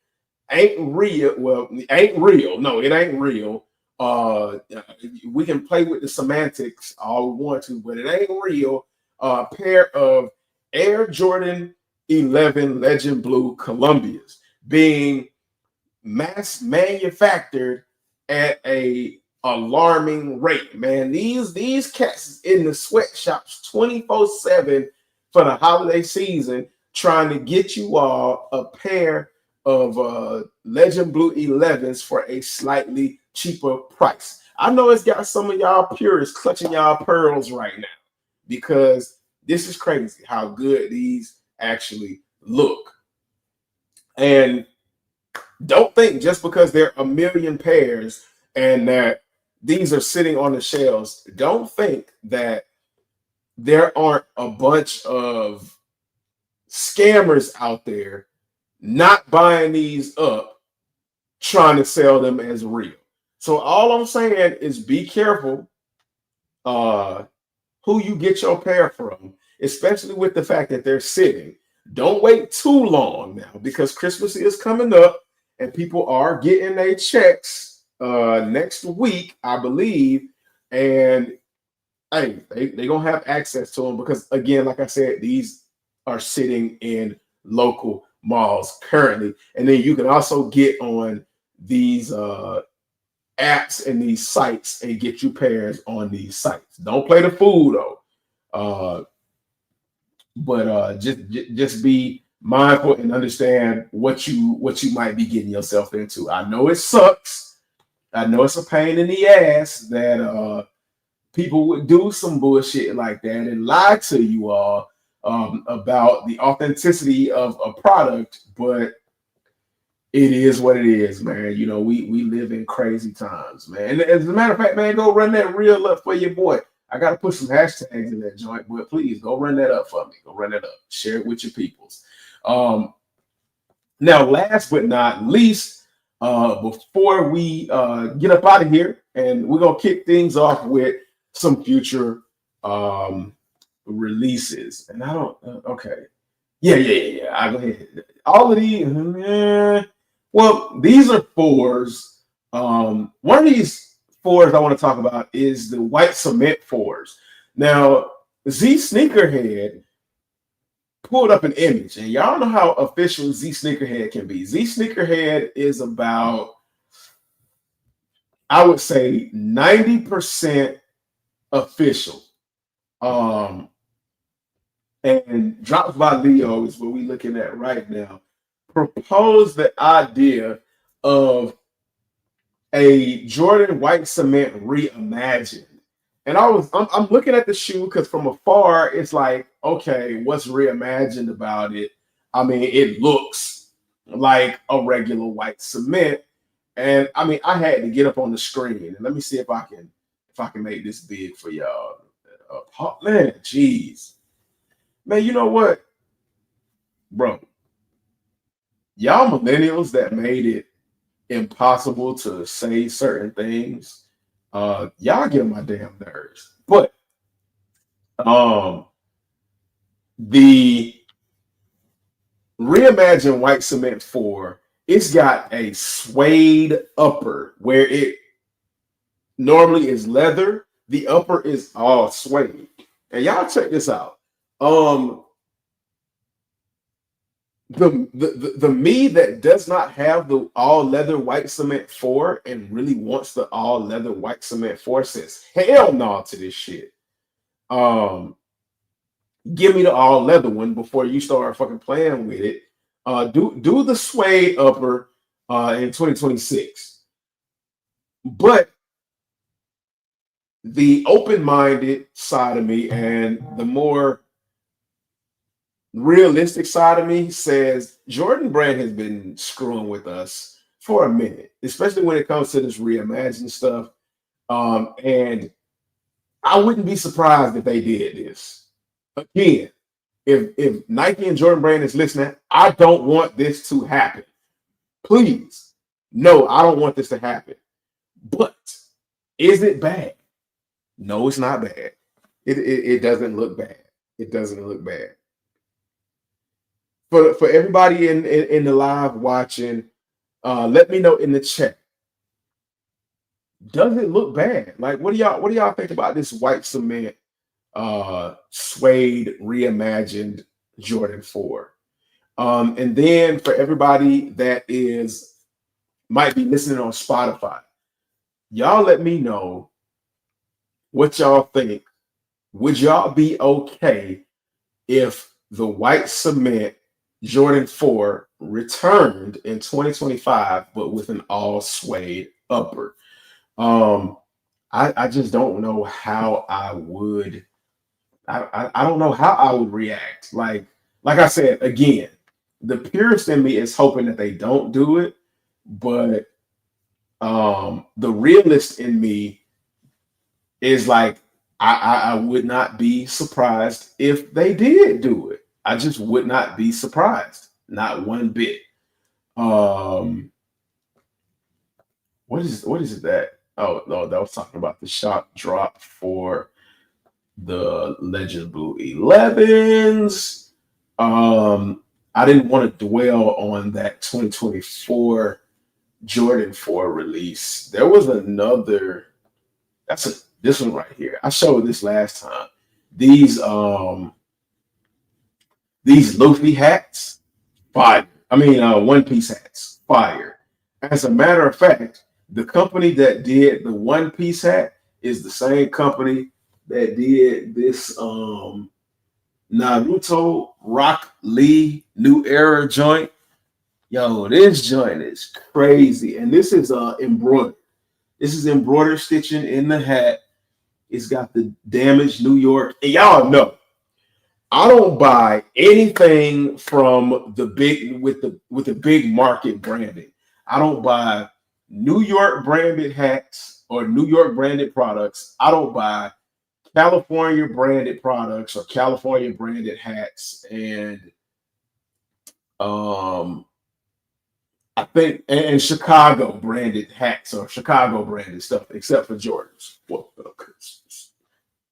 Ain't real. Well, ain't real. No, it ain't real. We can play with the semantics all we want to, but it ain't real. Pair of Air Jordan 11 Legend Blue Columbias being mass manufactured at a alarming rate, man. These cats in the sweatshops 24/7 for the holiday season, trying to get you all a pair of Legend Blue 11s for a slightly cheaper price. I know it's got some of y'all purists clutching y'all pearls right now, because this is crazy how good these actually look. And don't think just because there are 1 million pairs and that these are sitting on the shelves, don't think that there aren't a bunch of scammers out there not buying these up, trying to sell them as real. So all I'm saying is be careful who you get your pair from, especially with the fact that they're sitting. Don't wait too long now, because Christmas is coming up and people are getting their checks next week, I believe. And hey, they gonna have access to them because again, like I said, these are sitting in local malls currently, and then you can also get on these apps and these sites and get you pairs on these sites. Don't play the fool though, uh, but just be mindful and understand what you might be getting yourself into. I know it sucks. I know it's a pain in the ass that people would do some bullshit like that and lie to you all about the authenticity of a product, but it is what it is, man. You know, we live in crazy times, man. And as a matter of fact, man, go run that reel up for your boy. I gotta put some hashtags in that joint, but please go run that up for me. Go run that up. Share it with your peoples. Um, Now, last but not least, before we get up out of here, and we're gonna kick things off with some future um, releases. And I don't, okay, yeah. I go ahead. All of these, well, these are fours. One of these fours I want to talk about is the white cement fours. Now, Z Sneakerhead pulled up an image, and y'all know how official Z Sneakerhead can be. Z Sneakerhead is about, I would say, 90% official. Um, and Drops by Leo is what we're looking at right now. Proposed the idea of a Jordan white cement reimagined. And I'm looking at the shoe because from afar it's like, okay, what's reimagined about it? I mean, it looks like a regular white cement. And I mean, I had to get up on the screen and let me see if I can make this big for y'all. Man, jeez. Man, you know what? Bro, y'all millennials that made it impossible to say certain things, y'all get on my damn nerves. But um the reimagined white cement 4, it's got a suede upper where it normally is leather. The upper is all suede. And y'all check this out. Um the me that does not have the all leather white cement 4 and really wants the all leather white cement 4 says hell no to this shit. Um Give me the all leather one before you start fucking playing with it. Do the suede upper in 2026. But the open-minded side of me and the more realistic side of me says Jordan Brand has been screwing with us for a minute, especially when it comes to this reimagined stuff. And I wouldn't be surprised if they did this again. If Nike and Jordan Brand is listening, I don't want this to happen. Please, no, I don't want this to happen. But is it bad? No, it's not bad. It doesn't look bad. It doesn't look bad. For everybody in the live watching, let me know in the chat. Does it look bad? Like, what do y'all think about this white cement suede reimagined Jordan 4? And then for everybody that might be listening on Spotify, y'all let me know what y'all think. Would y'all be okay if the white cement Jordan 4 returned in 2025, but with an all suede upper? I just don't know how I would. I don't know how I would react. Like I said again, the purist in me is hoping that they don't do it, but the realist in me is like I would not be surprised if they did do it. I just would not be surprised, not one bit. Um, what is that? Oh no, that was talking about the shot drop for the Legend Blue 11s. I didn't want to dwell on that 2024 Jordan 4 release, there was another. This one right here. I showed this last time. These um these Luffy hats, fire. I mean, One Piece hats, fire. As a matter of fact, the company that did the One Piece hat is the same company that did this Naruto Rock Lee New Era joint. Yo, this joint is crazy, and this is embroidered. This is embroidered stitching in the hat. It's got the damaged New York, and y'all know I don't buy anything from the big with the big market branding. I don't buy New York branded hats or New York branded products. I don't buy California branded products or California branded hats. And um I think and Chicago branded hats or Chicago branded stuff, except for Jordans. Well,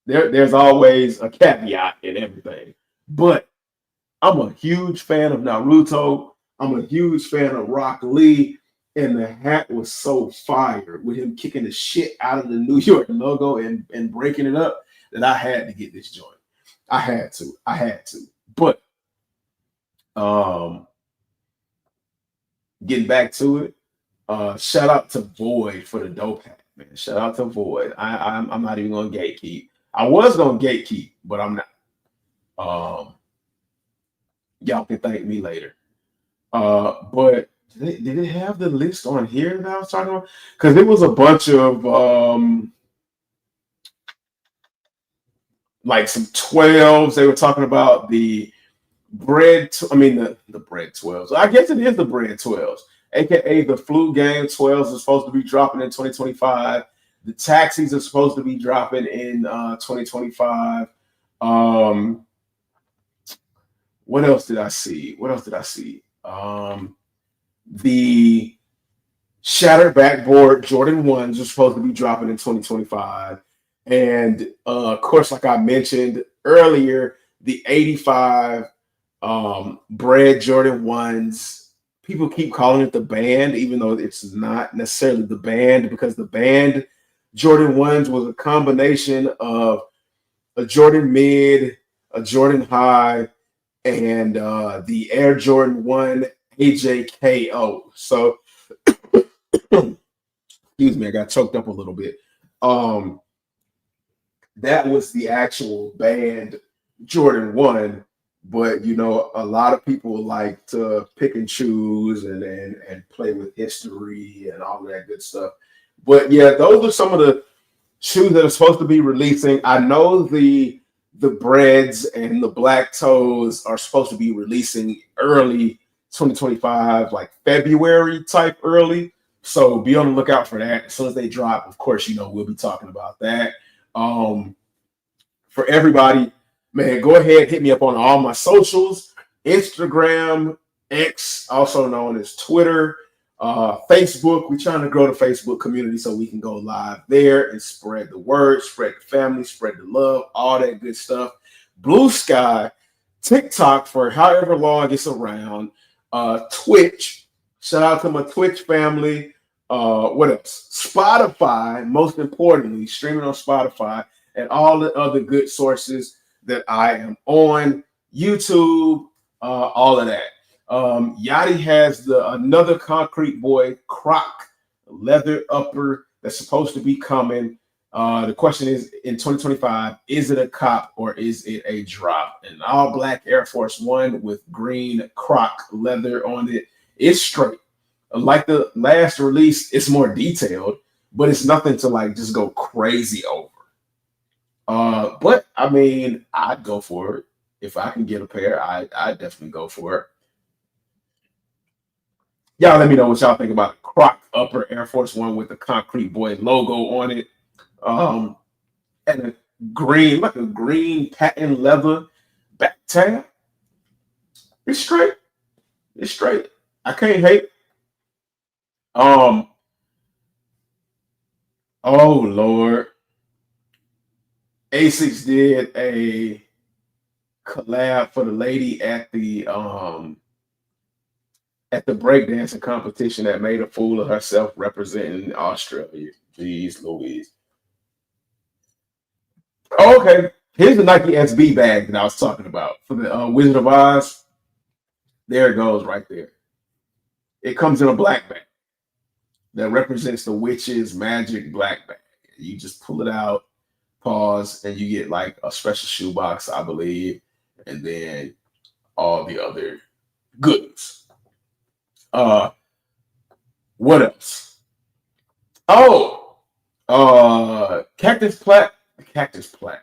there's always a caveat in everything. But I'm a huge fan of Naruto. I'm a huge fan of Rock Lee. And the hat was so fire with him kicking the shit out of the New York logo and breaking it up that I had to get this joint. I had to. I had to. But um getting back to it, shout out to Void for the dope hat, man. Shout out to Void. I'm not even gonna gatekeep. I was gonna gatekeep, but I'm not. Um, y'all can thank me later. But did it have the list on here that I was talking about? Because it was a bunch of like some 12s. They were talking about the I mean the bread 12s. I guess it is the bread 12s, aka the flu game 12s is supposed to be dropping in 2025. The taxis are supposed to be dropping in 2025. Um, what else did I see? What else did I see? The Shattered Backboard Jordan 1s are supposed to be dropping in 2025. And of course, like I mentioned earlier, the 85 Bread Jordan 1s. People keep calling it the band, even though it's not necessarily the band, because the band Jordan 1s was a combination of a Jordan mid, a Jordan high, and the Air Jordan 1 AJKO. So excuse me, I got choked up a little bit. Um, that was the actual band Jordan 1, but you know, a lot of people like to pick and choose and play with history and all of that good stuff. But yeah, those are some of the shoes that are supposed to be releasing. I know the breads and the black toes are supposed to be releasing early 2025, like February type early. So be on the lookout for that. As soon as they drop, of course, you know, we'll be talking about that. Um, for everybody, man, go ahead, hit me up on all my socials, Instagram, X, also known as Twitter, Facebook. We're trying to grow the Facebook community so we can go live there and spread the word, spread the family, spread the love, all that good stuff. Blue Sky, TikTok for however long it's around, Twitch. Shout out to my Twitch family. What else? Spotify, most importantly, streaming on Spotify and all the other good sources that I am on. YouTube, all of that. Yachty has the another Concrete Boy Croc leather upper that's supposed to be coming. The question is in 2025, is it a cop or is it a drop? An all black Air Force One with green Croc leather on it. It's straight. Like the last release, it's more detailed, but it's nothing to like just go crazy over. But I mean, I'd go for it. If I can get a pair, I'd definitely go for it. Y'all let me know what y'all think about the Croc Upper Air Force One with the Concrete Boy logo on it. Um, and a green, like a green patent leather back tab. It's straight. It's straight. I can't hate. Um, oh Lord. Asics did a collab for the lady at the breakdancing competition that made a fool of herself representing Australia. Jeez Louise. Oh, okay. Here's the Nike SB bag that I was talking about for the Wizard of Oz. There it goes right there. It comes in a black bag that represents the witch's magic black bag. You just pull it out, pause, and you get like a special shoebox, I believe, and then all the other goodies. Uh, what else? Oh, cactus plant, cactus plant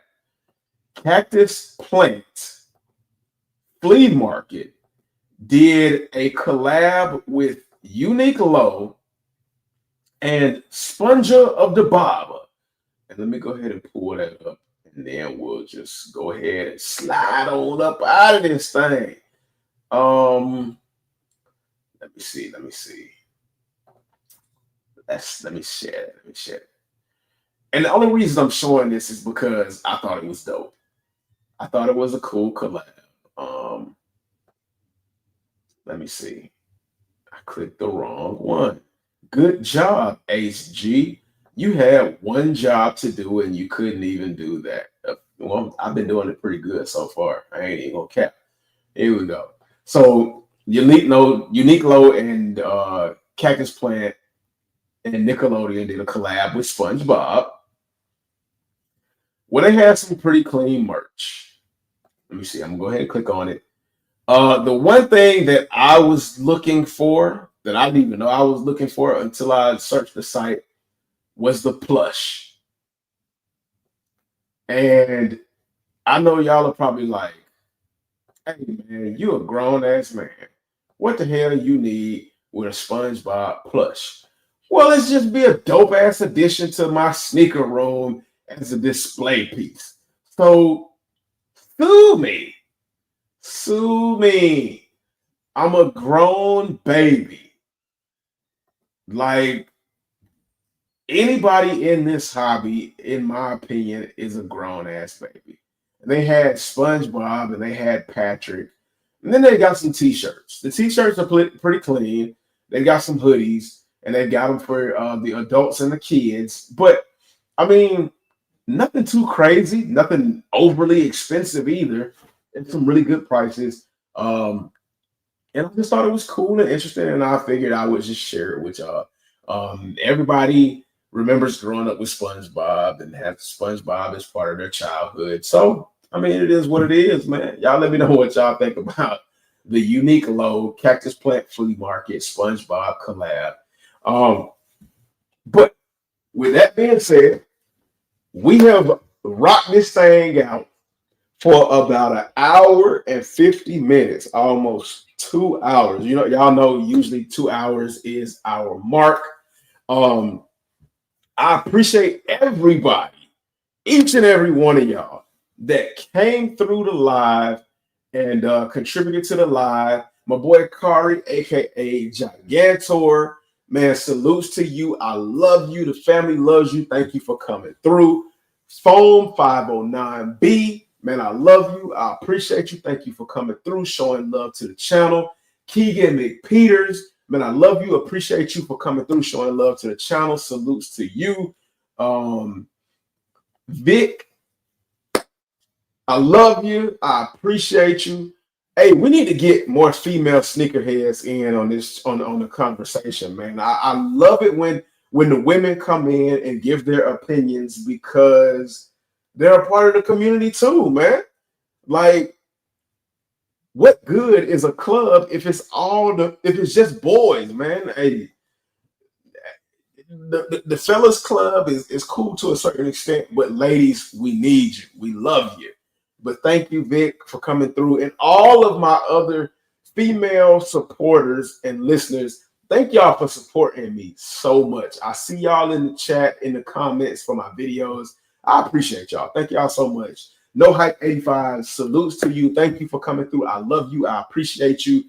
flea market did a collab with Unique Low and Sponger of the Baba. And let me go ahead and pull that up, and then we'll just go ahead and slide on up out of this thing. Um, let me see. Let me see. Let me share it. Let me share it. And the only reason I'm showing this is because I thought it was dope. I thought it was a cool collab. Um, Let me see. I clicked the wrong one. Good job, HG. You had one job to do and you couldn't even do that. Well, I've been doing it pretty good so far. I ain't even gonna cap. Here we go. So Unique Low and Cactus Plant and Nickelodeon did a collab with SpongeBob. Well, they had some pretty clean merch. Let me see. I'm gonna go ahead and click on it. The one thing that I was looking for that I didn't even know I was looking for until I searched the site was the plush. And I know y'all are probably like, hey man, you a grown ass man. What the hell you need with a SpongeBob plush? Well, let's just be a dope ass addition to my sneaker room as a display piece. So sue me. Sue me. I'm a grown baby. Like anybody in this hobby, in my opinion, is a grown ass baby. And they had SpongeBob and they had Patrick. And then they got some t-shirts. The t-shirts are pretty clean. They got some hoodies and they got them for the adults and the kids. But I mean, nothing too crazy, nothing overly expensive either. And some really good prices. And I just thought it was cool and interesting, and I figured I would just share it with y'all. Everybody remembers growing up with SpongeBob and have SpongeBob as part of their childhood. So, I mean, it is what it is, man. Y'all let me know what y'all think about the Unique Low Cactus Plant Flea Market SpongeBob collab. But with that being said, we have rocked this thing out for about an hour and 50 minutes, almost 2 hours. You know, y'all know usually 2 hours is our mark. I appreciate everybody, each and every one of y'all that came through the live and contributed to the live. My boy Kari, aka Gigantor, man, salutes to you. I love you. The family loves you. Thank you for coming through. Foam 509B. Man, I love you. I appreciate you. Thank you for coming through, showing love to the channel. Keegan McPeters. Man, I love you. Appreciate you for coming through, showing love to the channel. Salutes to you. Vic, I love you. I appreciate you. Hey, we need to get more female sneakerheads in on this on the conversation, man. I love it when the women come in and give their opinions because they're a part of the community too, man. Like, what good is a club if it's just boys, man? Hey, the fellas club is cool to a certain extent, but ladies, we need you. We love you. But thank you, Vic, for coming through. And all of my other female supporters and listeners, thank y'all for supporting me so much. I see y'all in the chat, in the comments for my videos. I appreciate y'all. Thank y'all so much. No Hype 85, salutes to you. Thank you for coming through. I love you. I appreciate you.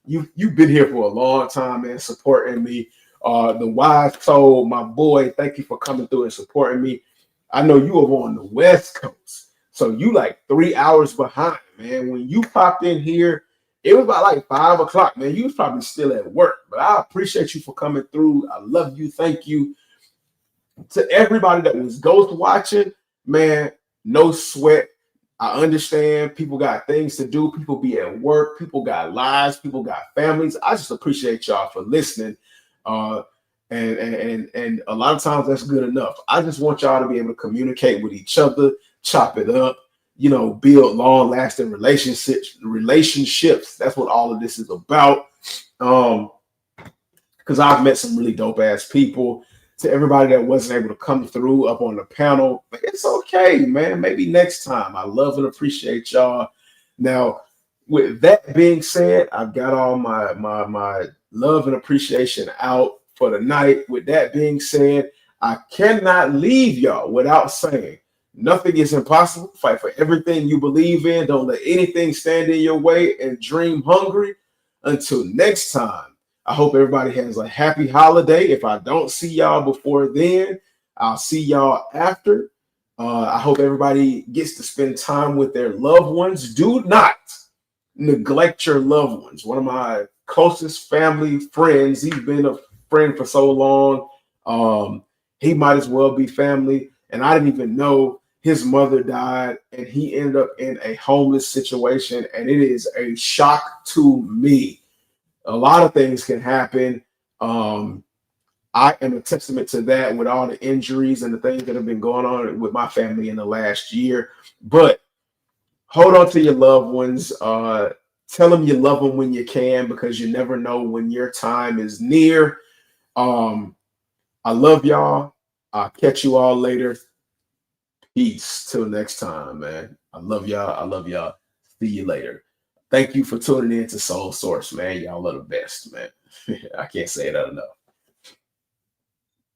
You've been here for a long time, man, supporting me. The Wise Soul, my boy, thank you for coming through and supporting me. I know you are on the West Coast, so you like 3 hours behind, man. When you popped in here It was about like 5 o'clock, man. You was probably still at work, but I appreciate you for coming through. I love you. Thank you to everybody that was ghost watching, man. No sweat. I understand people got things to do. People be at work. People got lives. People got families. I just appreciate y'all for listening. Uh, and a lot of times that's good enough. I just want y'all to be able to communicate with each other, chop it up, build long lasting relationships. That's what all of this is about. Because I've met some really dope ass people. To everybody that wasn't able to come through up on the panel, it's okay, man. Maybe next time. I love and appreciate y'all. Now, with that being said, I've got all my love and appreciation out for the night. With that being said, I cannot leave y'all without saying nothing is impossible. Fight for everything you believe in. Don't let anything stand in your way, and dream hungry. Until next time. I hope everybody has a happy holiday. If I don't see y'all before then, I'll see y'all after. I hope everybody gets to spend time with their loved ones. Do not neglect your loved ones. One of my closest family friends, he's been a friend for so long. He might as well be family. And I didn't even know his mother died, and he ended up in a homeless situation. And it is a shock to me. A lot of things can happen. I am a testament to that with all the injuries and the things that have been going on with my family in the last year. But hold on to your loved ones. Tell them you love them when you can, because you never know when your time is near. I love y'all. I'll catch you all later. Peace. Till next time, man. I love y'all. I love y'all. See you later. Thank you for tuning in to Soul Source, man. Y'all are the best, man. I can't say that enough.